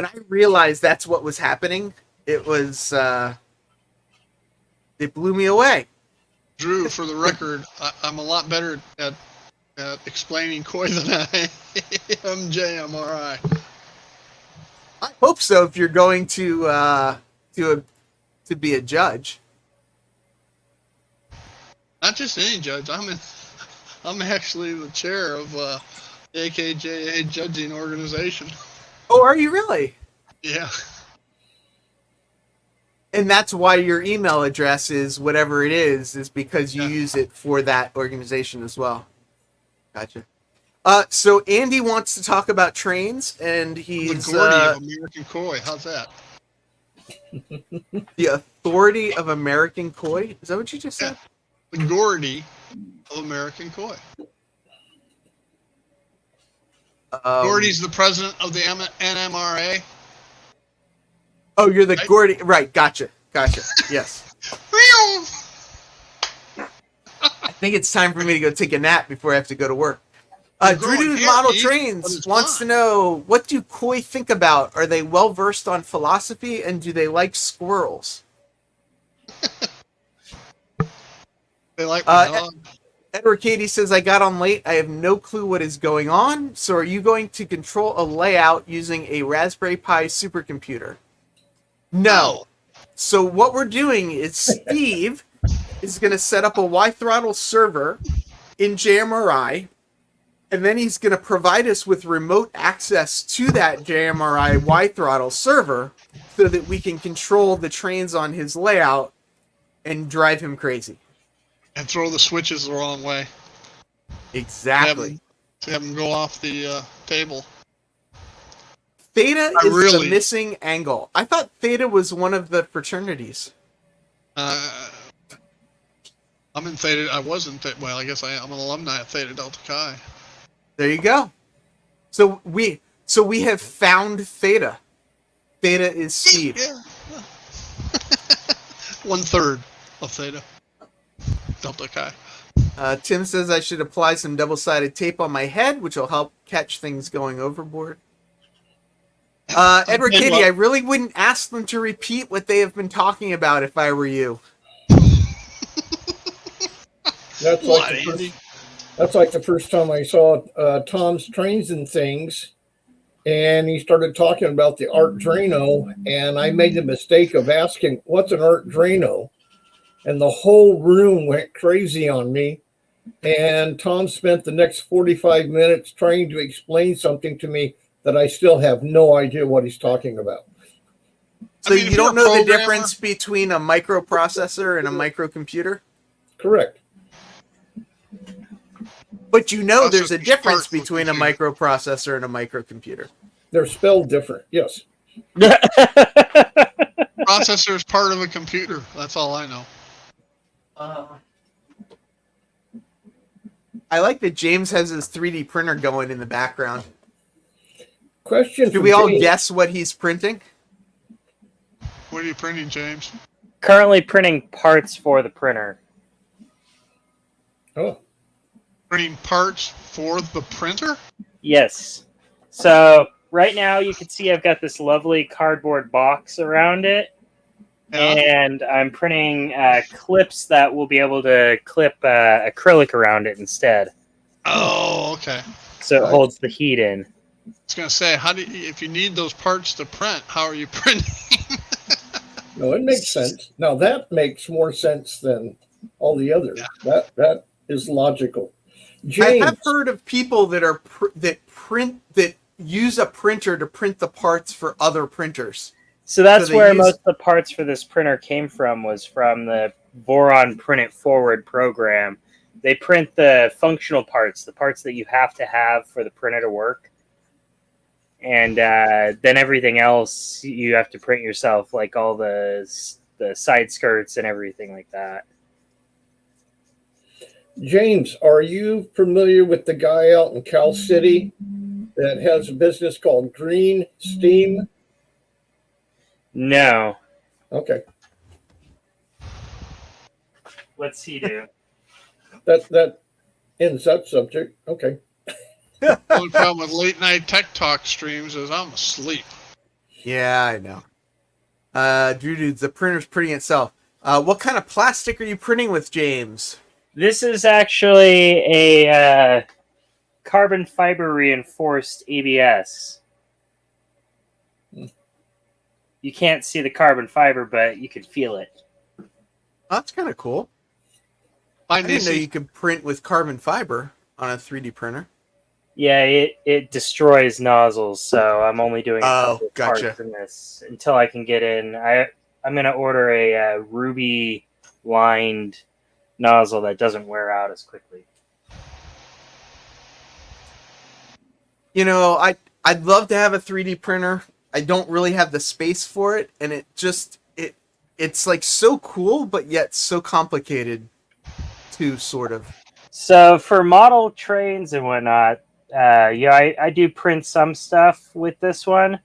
I realized that's what was happening, it was, it blew me away. Drew, for the record, I'm a lot better at explaining koi than I am JMRI. I hope so if you're going to be a judge. Not just any judge. I'm actually the chair of the AKJA judging organization. Oh, are you really? Yeah. And that's why your email address is whatever it is because you use it for that organization as well. Gotcha. So Andy wants to talk about trains, and he's The Gordy of American Koi. How's that? the authority of American Koi. Is that what you just said? The Gordy of American Koi. Gordy's the president of the NMRA. Oh, you're the Gordy. Right. Gotcha. Yes. I think it's time for me to go take a nap before I have to go to work. Drew Model Trains wants to know, what do Koi think about? Are they well versed on philosophy, and do they like squirrels? They like my dog. Edward Katie says, I got on late. I have no clue what is going on. So are you going to control a layout using a Raspberry Pi supercomputer? No. So what we're doing is Steve is going to set up a Y-throttle server in JMRI, and then he's going to provide us with remote access to that JMRI Y-throttle server so that we can control the trains on his layout and drive him crazy. And throw the switches the wrong way. Exactly. Have them go off the table. Theta is the missing angle. I thought Theta was one of the fraternities. I'm in Theta. I wasn't. Well, I guess I'm an alumni of Theta Delta Chi. There you go. So we have found Theta. Theta is Steve. Yeah. 1/3 of Theta Delta Chi. Tim says I should apply some double-sided tape on my head, which will help catch things going overboard. Edward Kitty, I really wouldn't ask them to repeat what they have been talking about if I were you. That's like the first time I saw Tom's Trains and Things, and he started talking about the Arduino, and I made the mistake of asking, what's an Arduino? And the whole room went crazy on me. And Tom spent the next 45 minutes trying to explain something to me that I still have no idea what he's talking about. So you don't know the difference between a microprocessor and a microcomputer? Correct. But you know there's a difference between a microprocessor and a microcomputer. They're spelled different, yes. Processor is part of a computer. That's all I know. I like that James has his 3D printer going in the background. Question. Should we all guess what he's printing? What are you printing, James? Currently printing parts for the printer. Oh. Printing parts for the printer? Yes. So right now you can see I've got this lovely cardboard box around it. And I'm printing clips that will be able to clip acrylic around it instead. Oh, okay. So it holds the heat in. I was going to say, if you need those parts to print, how are you printing? No, it makes sense. Now that makes more sense than all the others. Yeah. That is logical. James, I have heard of people that are that use a printer to print the parts for other printers. So that's where most of the parts for this printer came from, was from the Voron Print It Forward program. They print the functional parts, the parts that you have to have for the printer to work. And then everything else you have to print yourself, like all the side skirts and everything like that. James, are you familiar with the guy out in Cal City that has a business called Green Steam? No. Okay. What's he do? That ends that subject. Okay. The only problem with late night tech talk streams is I'm asleep. Yeah, I know. Drew Dudes, the printer's printing itself. What kind of plastic are you printing with, James? This is actually a carbon fiber reinforced ABS. You can't see the carbon fiber, but you can feel it. Oh, that's kind of cool. I didn't know you could print with carbon fiber on a 3D printer. Yeah, it destroys nozzles, so I'm only doing a couple parts in this until I can get in. I'm gonna order a ruby lined nozzle that doesn't wear out as quickly. You know, I'd love to have a 3D printer. I don't really have the space for it, and it's like so cool, but yet so complicated too, sort of. So for model trains and whatnot, I do print some stuff with this one,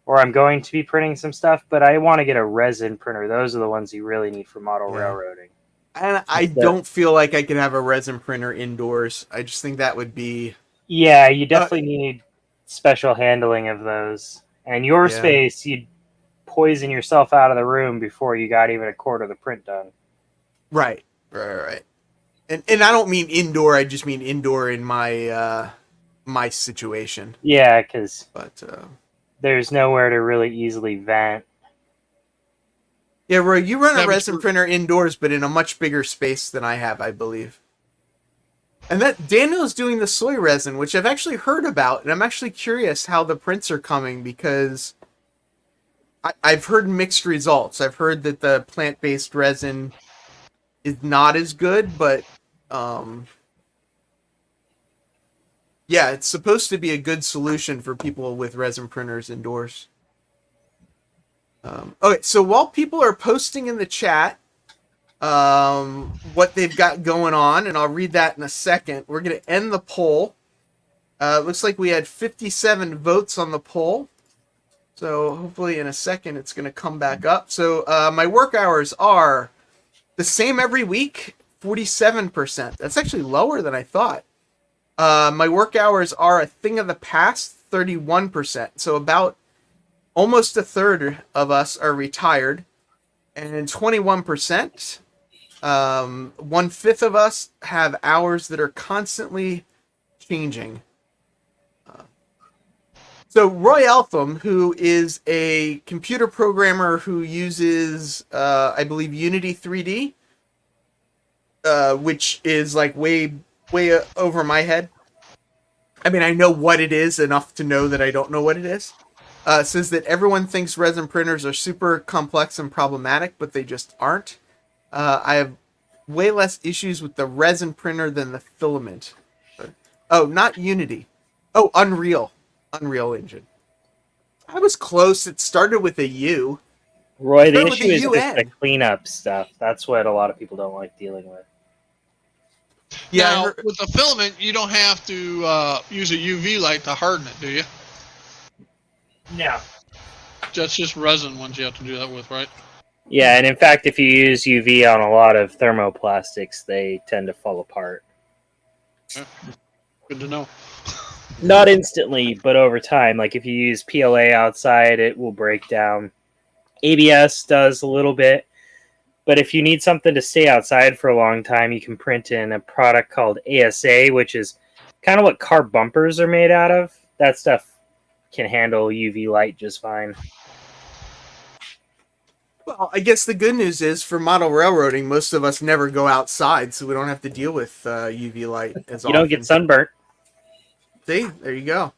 or I'm going to be printing some stuff, but I want to get a resin printer. Those are the ones you really need for model railroading. And I don't feel like I can have a resin printer indoors. I just think that would be... Yeah, you definitely need special handling of those. And your space, you'd poison yourself out of the room before you got even a quarter of the print done. Right. And I don't mean indoor, I just mean indoor in my my situation. Yeah, because but there's nowhere to really easily vent. Yeah, Roy, you run a resin printer indoors, but in a much bigger space than I have, I believe. And that Daniel's doing the soy resin, which I've actually heard about, and I'm actually curious how the prints are coming because I've heard mixed results. I've heard that the plant-based resin is not as good, but yeah, it's supposed to be a good solution for people with resin printers indoors. Okay, so while people are posting in the chat what they've got going on, and I'll read that in a second, we're going to end the poll. Looks like we had 57 votes on the poll. So hopefully in a second it's going to come back up. So my work hours are the same every week, 47%. That's actually lower than I thought. My work hours are a thing of the past, 31%. So about almost a third of us are retired. And 21%, 1/5 of us have hours that are constantly changing. So Roy Eltham, who is a computer programmer who uses, I believe, Unity 3D, which is like way over my head. I mean, I know what it is enough to know that I don't know what it is. Says that everyone thinks resin printers are super complex and problematic, but they just aren't. I have way less issues with the resin printer than the filament. Oh, not Unity. Oh, Unreal Engine. I was close. It started with a U. Roy, the issue is just the cleanup stuff. That's what a lot of people don't like dealing with. Yeah. Now, with the filament, you don't have to use a UV light to harden it, do you? No. That's just resin ones you have to do that with, right? Yeah, and in fact, if you use UV on a lot of thermoplastics, they tend to fall apart. Yeah. Good to know. Not instantly, but over time. Like if you use PLA outside, it will break down. ABS does a little bit. But if you need something to stay outside for a long time, you can print in a product called ASA, which is kind of what car bumpers are made out of. That stuff can handle UV light just fine. Well, I guess the good news is for model railroading, most of us never go outside, so we don't have to deal with UV light as often. You don't get sunburnt. See, there you go.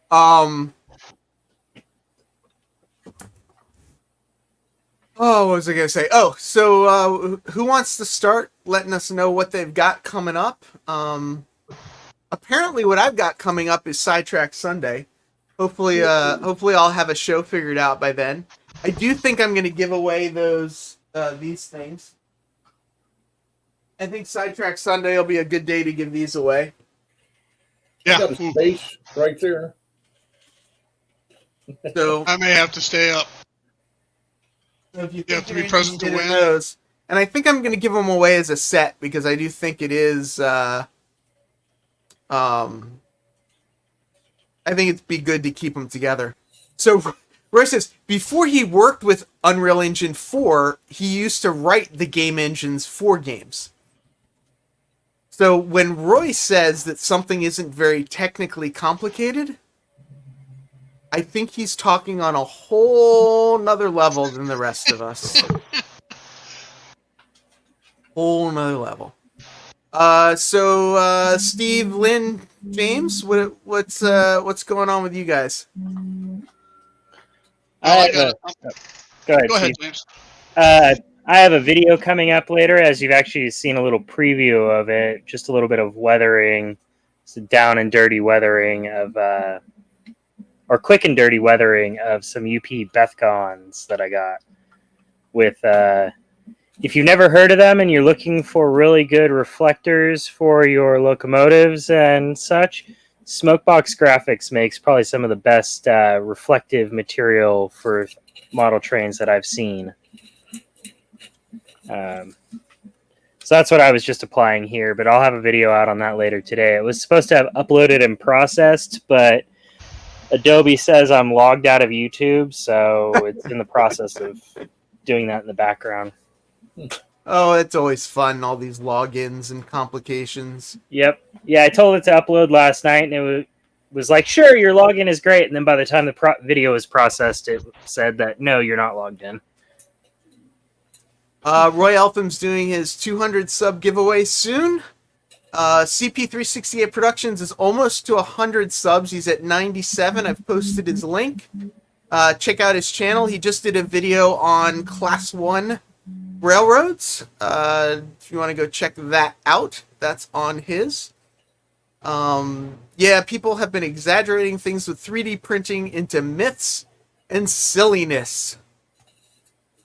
Oh, what was I gonna say? Oh, so who wants to start letting us know what they've got coming up? Apparently, what I've got coming up is Sidetrack Sunday. Hopefully, I'll have a show figured out by then. I do think I'm going to give away these things. I think Sidetrack Sunday will be a good day to give these away. Yeah, got a space right there. So I may have to stay up. So if you have to be present to win those, and I think I'm going to give them away as a set because I do think it is. I think it'd be good to keep them together. So Roy says before he worked with Unreal Engine 4, he used to write the game engines for games. So when Roy says that something isn't very technically complicated, I think he's talking on a whole nother level than the rest of us. Whole nother level. So Steve, Lynn, James, what's going on with you guys? I Well, have go ahead, go ahead, Chief. James. I have a video coming up later, as you've actually seen a little preview of it. Just a little bit of weathering, some down and dirty weathering of, or quick and dirty weathering of some UP Bethcons that I got. With, if you've never heard of them and you're looking for really good reflectors for your locomotives and such, Smokebox Graphics makes probably some of the best reflective material for model trains that I've seen. So that's what I was just applying here, but I'll have a video out on that later today. It was supposed to have uploaded and processed, but Adobe says I'm logged out of YouTube, so it's in the process of doing that in the background. Oh, it's always fun, all these logins and complications. Yep. Yeah, I told it to upload last night, and it was like, sure, your login is great. And then by the time the video was processed, it said that, no, you're not logged in. Roy Eltham's doing his 200 sub giveaway soon. CP368 Productions is almost to 100 subs. He's at 97. I've posted his link. Check out his channel. He just did a video on Class 1 railroads. If you want to go check that out, that's on his. Yeah, people have been exaggerating things with 3D printing into myths and silliness.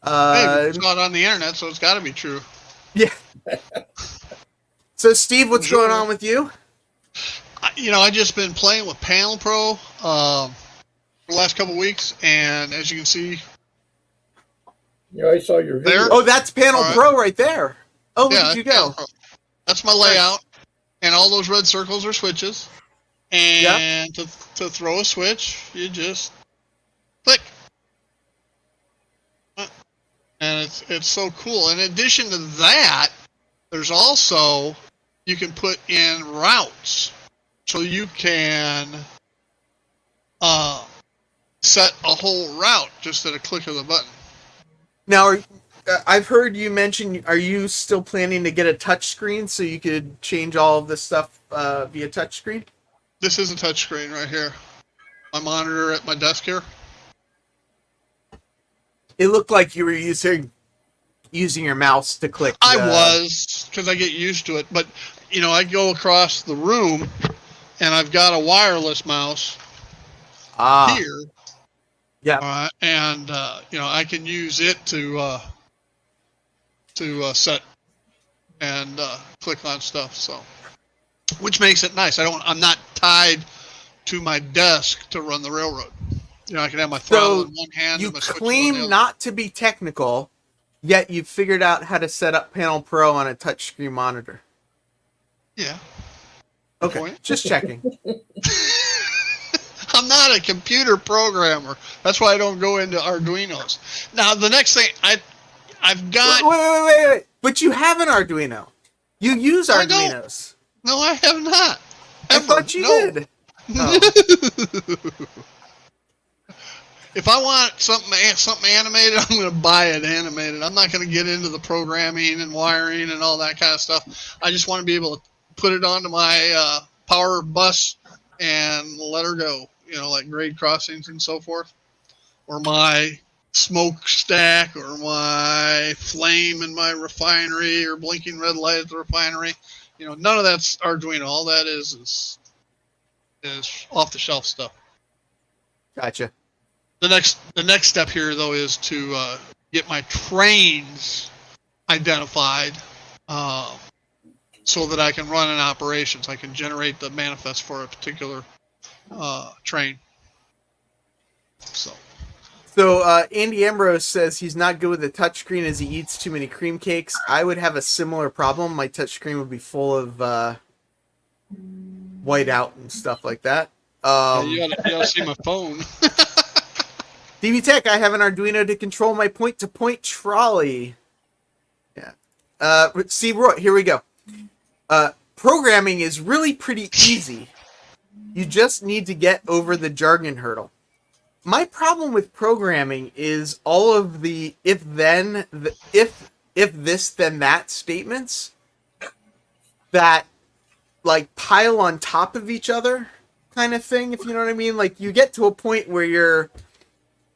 Hey, it's not on the internet, so it's got to be true. Yeah. So, Steve, what's going on with you? I just been playing with Panel Pro for the last couple weeks, and as you can see, Yeah, I saw your video. There. Oh, that's Panel All right. Pro right there. Oh, where yeah, did you go? that's my layout, and all those red circles are switches. And to throw a switch, you just click. And it's so cool. In addition to that, there's also, you can put in routes. So you can set a whole route just at a click of the button. Now, I've heard you mention, are you still planning to get a touch screen so you could change all of this stuff via touch screen? This is a touch screen right here. My monitor at my desk here. It looked like you were using your mouse to click. I was, because I get used to it. But, I go across the room, and I've got a wireless mouse here. Yeah. And, I can use it to set and click on stuff. So, which makes it nice. I'm not tied to my desk to run the railroad. I can have my throttle in one hand. You and my switches on the claim other. not to be technical, yet you've figured out how to set up Panel Pro on a touchscreen monitor. Yeah. Okay, point. just checking. I'm not a computer programmer. That's why I don't go into Arduinos. Now, the next thing I've got. Wait. But you have an Arduino. You use I don't. Arduinos. No, I have not. I Ever. thought you No. did. Oh. If I want something animated, I'm going to buy it animated. I'm not going to get into the programming and wiring and all that kind of stuff. I just want to be able to put it onto my power bus and let her go, like grade crossings and so forth, or my smokestack, or my flame in my refinery, or blinking red light at the refinery. None of that's Arduino. All that is off the shelf stuff. Gotcha. The next step here, though, is to get my trains identified so that I can run in operations. I can generate the manifest for a particular train. So Andy Ambrose says he's not good with the touchscreen as he eats too many cream cakes. I would have a similar problem. My touchscreen would be full of whiteout and stuff like that. You gotta see my phone. DB Tech, I have an Arduino to control my point-to-point trolley. Yeah. See, Roy, here we go. Programming is really pretty easy. You just need to get over the jargon hurdle. My problem with programming is all of the if this then that statements that like pile on top of each other kind of thing, if you know what I mean. Like you get to a point where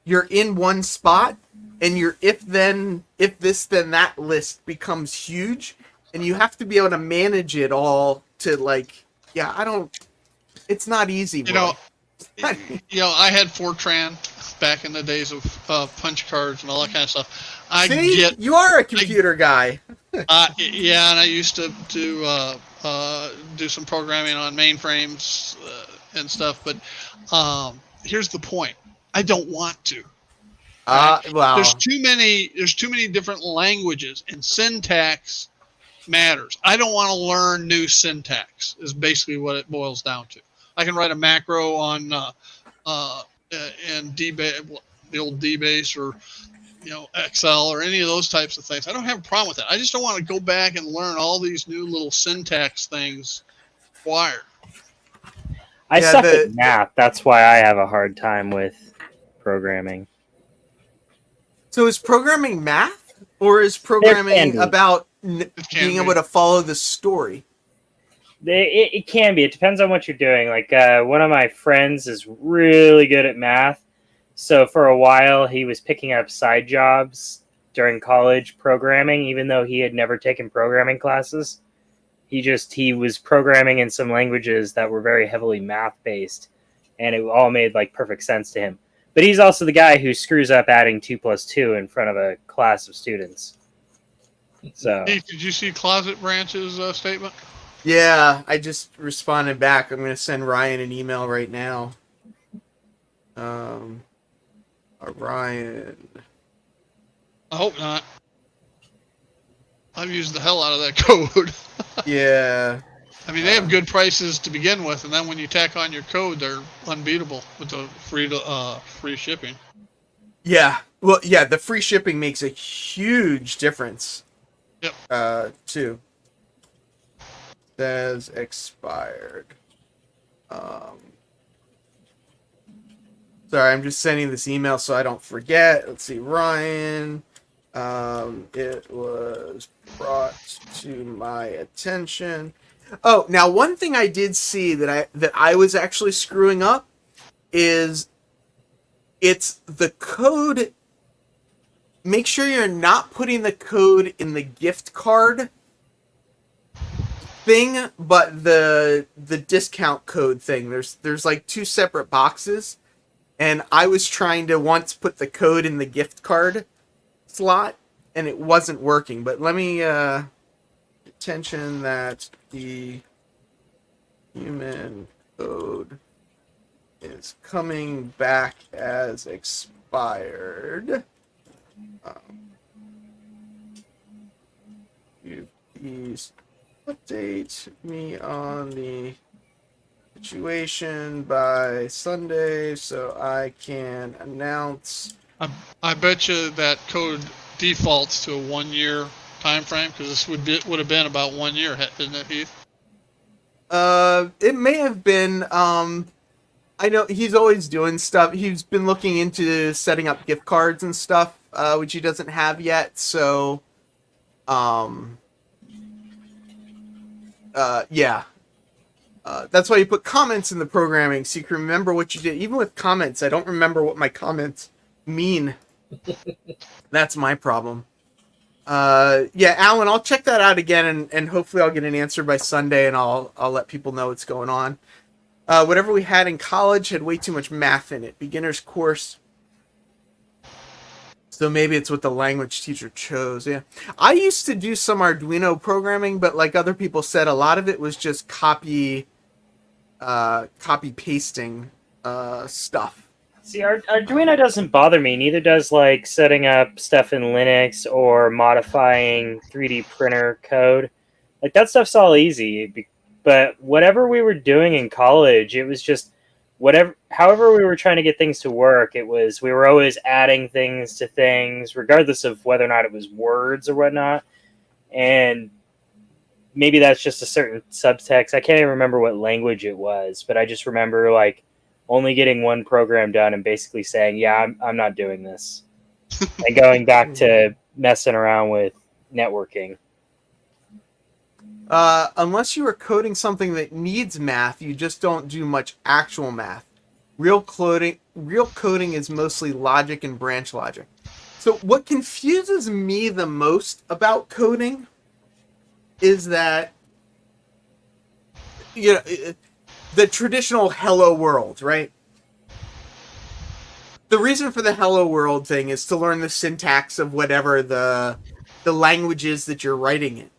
you're in one spot, and your if this then that list becomes huge, and you have to be able to manage it all to like, yeah, I don't. It's not easy. You know, I had Fortran back in the days of punch cards and all that kind of stuff. You are a computer guy. Yeah, and I used to do some programming on mainframes and stuff. But here's the point: I don't want to. Right? Wow. There's too many different languages, and syntax matters. I don't want to learn new syntax. Is basically what it boils down to. I can write a macro on in DBase, the old DBase, or Excel, or any of those types of things. I don't have a problem with that. I just don't want to go back and learn all these new little syntax things required. I suck at math. That's why I have a hard time with programming. So is programming math, or is programming about being able to follow the story? It can be. It depends on what you're doing. Like one of my friends is really good at math. So for a while, he was picking up side jobs during college programming, even though he had never taken programming classes. He was programming in some languages that were very heavily math-based, and it all made like perfect sense to him. But he's also the guy who screws up adding 2 + 2 in front of a class of students. So, Hey, did you see Closet Branch's statement? Yeah, I just responded back. I'm going to send Ryan an email right now. Ryan. I hope not. I've used the hell out of that code. Yeah. I mean, they have good prices to begin with, and then when you tack on your code, they're unbeatable with the free shipping. Yeah. Well, yeah, the free shipping makes a huge difference. Yep. Too. Says expired. Sorry, I'm just sending this email so I don't forget. Let's see, Ryan. It was brought to my attention. Oh, now one thing I did see that I was actually screwing up is it's the code. Make sure you're not putting the code in the gift card thing, but the discount code thing. There's like 2 separate boxes. And I was trying to once put the code in the gift card slot, and it wasn't working. But let me attention that the human code is coming back as expired. You please update me on the situation by Sunday so I can announce. I bet you that code defaults to a 1-year time frame, because this would have been about 1 year, didn't it, Heath? It may have been. I know he's always doing stuff. He's been looking into setting up gift cards and stuff, which he doesn't have yet. So, yeah. That's why you put comments in the programming, so you can remember what you did. Even with comments, I don't remember what my comments mean. That's my problem. Yeah, Alan, I'll check that out again, and hopefully I'll get an answer by Sunday, and I'll let people know what's going on. Whatever we had in college had way too much math in it. Beginner's course. So maybe it's what the language teacher chose. Yeah, I used to do some Arduino programming, but like other people said, a lot of it was just copy pasting stuff. See, Arduino doesn't bother me. Neither does like setting up stuff in Linux or modifying 3D printer code. Like that stuff's all easy. But whatever we were doing in college, it was just however we were trying to get things to work. We were always adding things to things, regardless of whether or not it was words or whatnot. And maybe that's just a certain subtext. I can't even remember what language it was, but I just remember like only getting one program done and basically saying, yeah, I'm not doing this. And going back to messing around with networking. Unless you are coding something that needs math, you just don't do much actual math. Real coding real coding is mostly logic and branch logic. So what confuses me the most about coding is that, you know, the traditional hello world, right? The reason for the hello world thing is to learn the syntax of whatever the language is that you're writing in.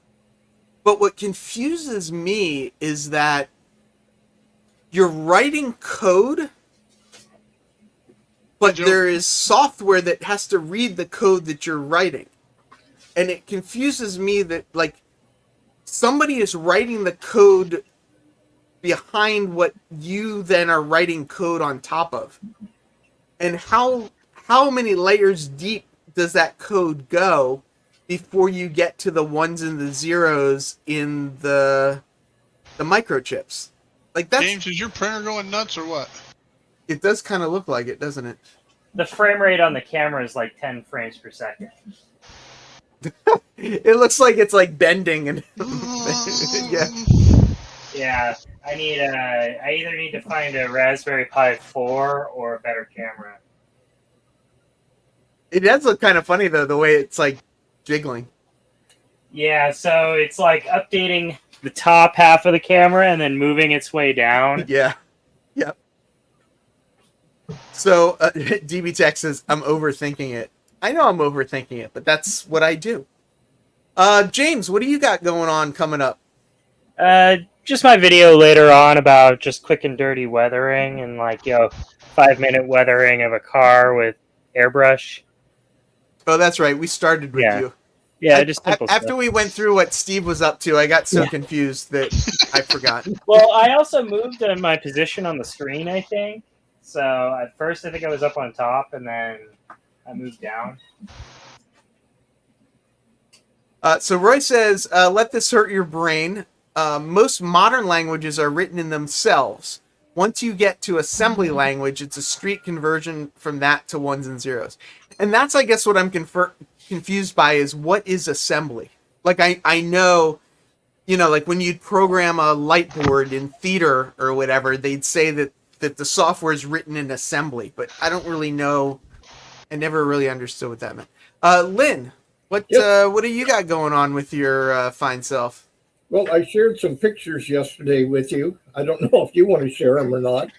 But what confuses me is that you're writing code, but there is software that has to read the code that you're writing. And it confuses me that, like, somebody is writing the code behind what you then are writing code on top of. And how many layers deep does that code go before you get to the ones and the zeros in the microchips? Like, that's, James, is your printer going nuts or what? it does kind of look like it, doesn't it? The frame rate on the camera is like 10 frames per second. It looks like it's like bending and yeah. Yeah, I either need to find a Raspberry Pi 4 or a better camera. It does look kind of funny though, the way it's like jiggling. Yeah, so it's like updating the top half of the camera and then moving its way down. Yeah. Yep. So DB Tech says, I'm overthinking it. I know I'm overthinking it, but that's what I do. James, what do you got going on coming up? Just my video later on about just quick and dirty weathering and 5-minute weathering of a car with airbrush. Oh, that's right. We started with you. Yeah, just simple after stuff. we went through what Steve was up to, I got so confused that I forgot. Well, I also moved in my position on the screen, I think. So at first I think I was up on top and then I moved down. So Roy says, let this hurt your brain. Most modern languages are written in themselves. Once you get to assembly language, it's a street conversion from that to ones and zeros. And that's, I guess, what I'm confused by is what is assembly? Like, I know, like when you'd program a light board in theater or whatever, they'd say that the software is written in assembly, but I don't really know. I never really understood what that meant. Lynn, what do you got going on with your fine self? Well, I shared some pictures yesterday with you. I don't know if you want to share them or not.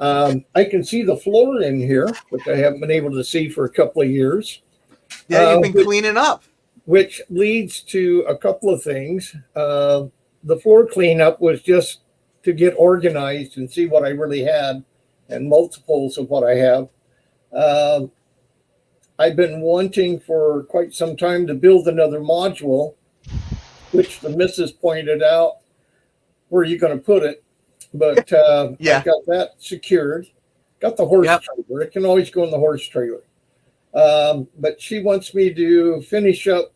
I can see the floor in here, which I haven't been able to see for a couple of years. Yeah, you've been cleaning up. Which leads to a couple of things. The floor cleanup was just to get organized and see what I really had and multiples of what I have. I've been wanting for quite some time to build another module, which the missus pointed out, where are you going to put it? But I got that secured. Got the horse trailer. It can always go in the horse trailer. But she wants me to finish up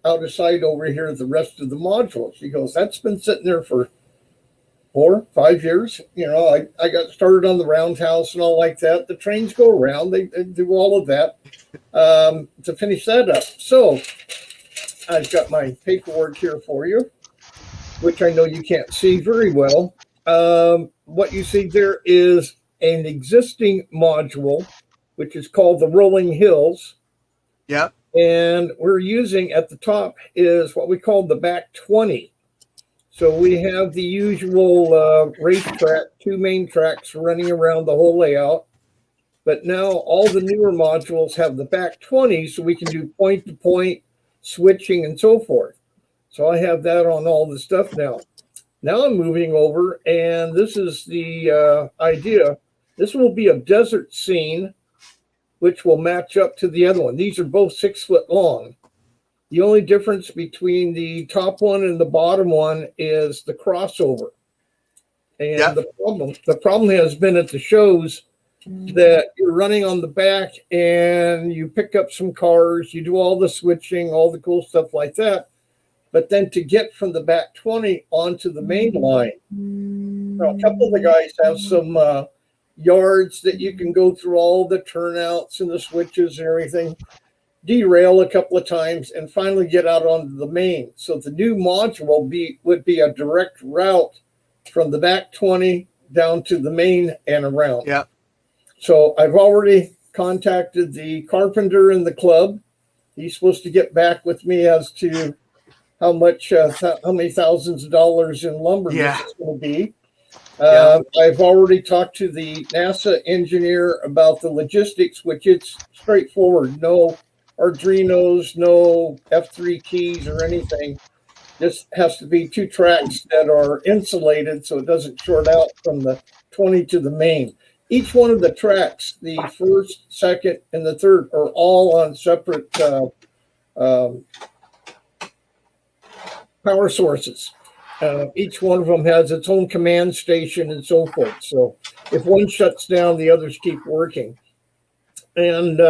out of sight over here the rest of the module. She goes, that's been sitting there for 4-5 years. I got started on the roundhouse and all like that. The trains go around. They do all of that to finish that up. So I've got my paperwork here for you, which I know you can't see very well. What you see there is an existing module, which is called the Rolling Hills. Yep. And we're using at the top is what we call the back 20. So we have the usual racetrack, 2 main tracks running around the whole layout. But now all the newer modules have the back 20, so we can do point-to-point switching and so forth. So I have that on all the stuff now. Now I'm moving over, and this is the idea. This will be a desert scene, which will match up to the other one. These are both 6 foot long. The only difference between the top one and the bottom one is the crossover. And the problem has been at the shows that you're running on the back and you pick up some cars, you do all the switching, all the cool stuff like that. But then to get from the back 20 onto the main line, now, a couple of the guys have some yards that you can go through all the turnouts and the switches and everything, derail a couple of times, and finally get out onto the main. So the new module would be a direct route from the back 20 down to the main and around. Yeah. So I've already contacted the carpenter in the club. He's supposed to get back with me as to how many thousands of dollars in lumber Yeah. this is going to be. Yeah. I've already talked to the NASA engineer about the logistics, which it's straightforward. No Arduinos, no F3 keys or anything. This has to be 2 tracks that are insulated so it doesn't short out from the 20 to the main. Each one of the tracks, the first, second, and the third, are all on separate power sources. Each one of them has its own command station and so forth. So if one shuts down, the others keep working. And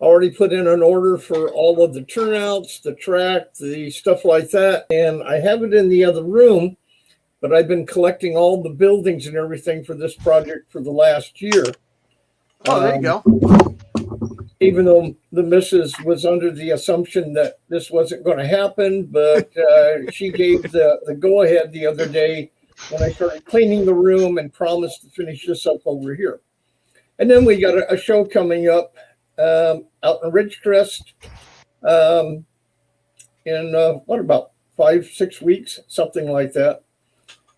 already put in an order for all of the turnouts, the track, the stuff like that. And I have it in the other room, but I've been collecting all the buildings and everything for this project for the last year. Oh, there you go. Even though the missus was under the assumption that this wasn't going to happen, but she gave the go-ahead the other day when I started cleaning the room and promised to finish this up over here. And then we got a show coming up out in Ridgecrest in about 5-6 weeks, something like that.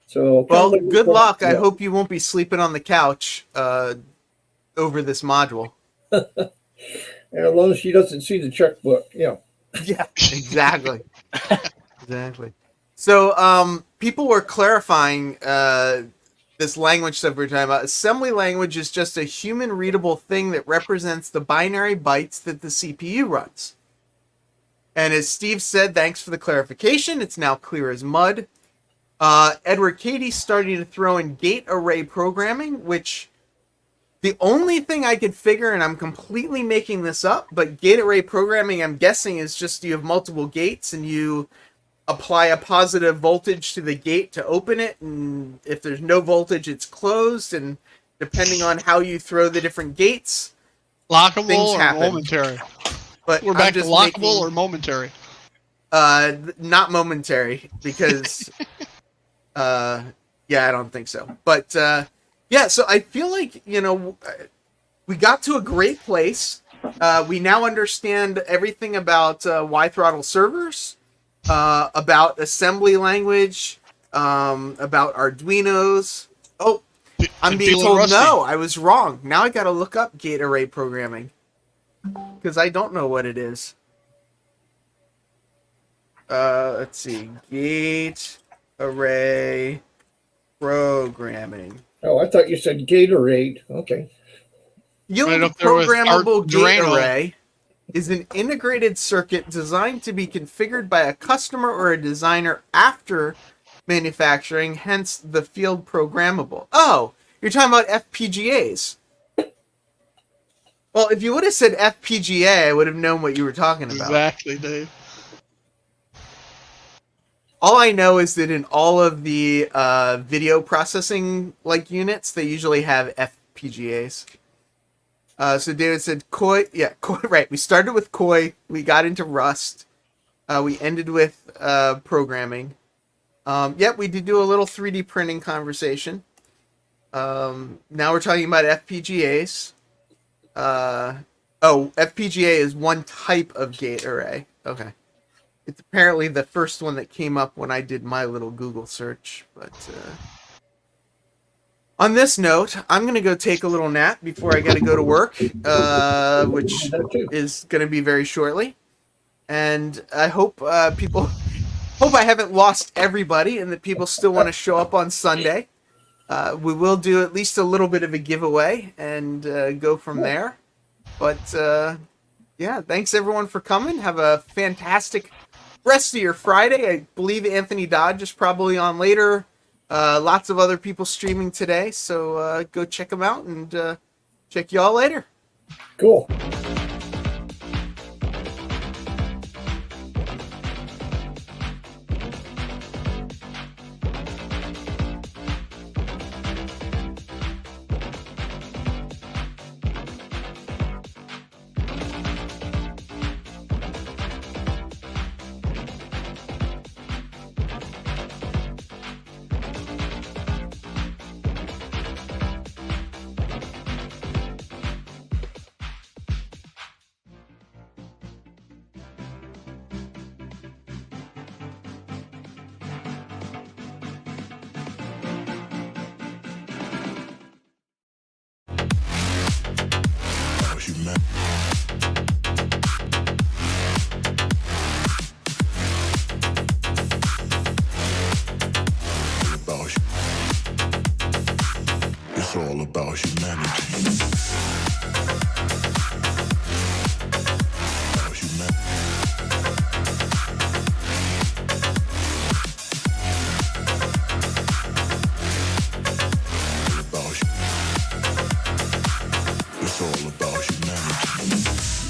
So, Well, good luck. I hope you won't be sleeping on the couch over this module. And as long as she doesn't see the checkbook, yeah. Yeah, exactly. Exactly. So, people were clarifying this language stuff we were talking about. Assembly language is just a human readable thing that represents the binary bytes that the CPU runs. And as Steve said, thanks for the clarification. It's now clear as mud. Edward Katie's starting to throw in gate array programming, which the only thing I could figure, and I'm completely making this up, but gate array programming, I'm guessing, is just you have multiple gates and you apply a positive voltage to the gate to open it, and if there's no voltage, it's closed, and depending on how you throw the different gates, Lockable or happen. momentary? But We're back to lockable or momentary? Not momentary, because yeah, I don't think so. But yeah, so I feel like, we got to a great place. We now understand everything about Y-throttle servers, about assembly language, about Arduinos. Oh, I'm being told rusty. no, I was wrong. Now I got to look up gate array programming because I don't know what it is. Let's see, gate array programming. Oh, I thought you said Gatorade. Okay. Yield programmable gate array is an integrated circuit designed to be configured by a customer or a designer after manufacturing, hence the field programmable. Oh, you're talking about FPGAs. Well, if you would have said FPGA, I would have known what you were talking about. Exactly, Dave. All I know is that in all of the video processing units, they usually have FPGAs. So David said Koi. Yeah, Koi. Right. We started with Koi. We got into Rust. We ended with programming. Yep, we did do a little 3D printing conversation. Now we're talking about FPGAs. FPGA is one type of gate array. Okay. It's apparently the first one that came up when I did my little Google search. But on this note, I'm going to go take a little nap before I got to go to work, which is going to be very shortly. And I hope people... Hope I haven't lost everybody and that people still want to show up on Sunday. We will do at least a little bit of a giveaway and go from there. But yeah, thanks everyone for coming. Have a fantastic rest of your Friday. I believe Anthony Dodge is probably on later. Lots of other people streaming today. So go check them out and check you all later. Cool. It's all about humanity. About humanity. About hu- It's all about humanity.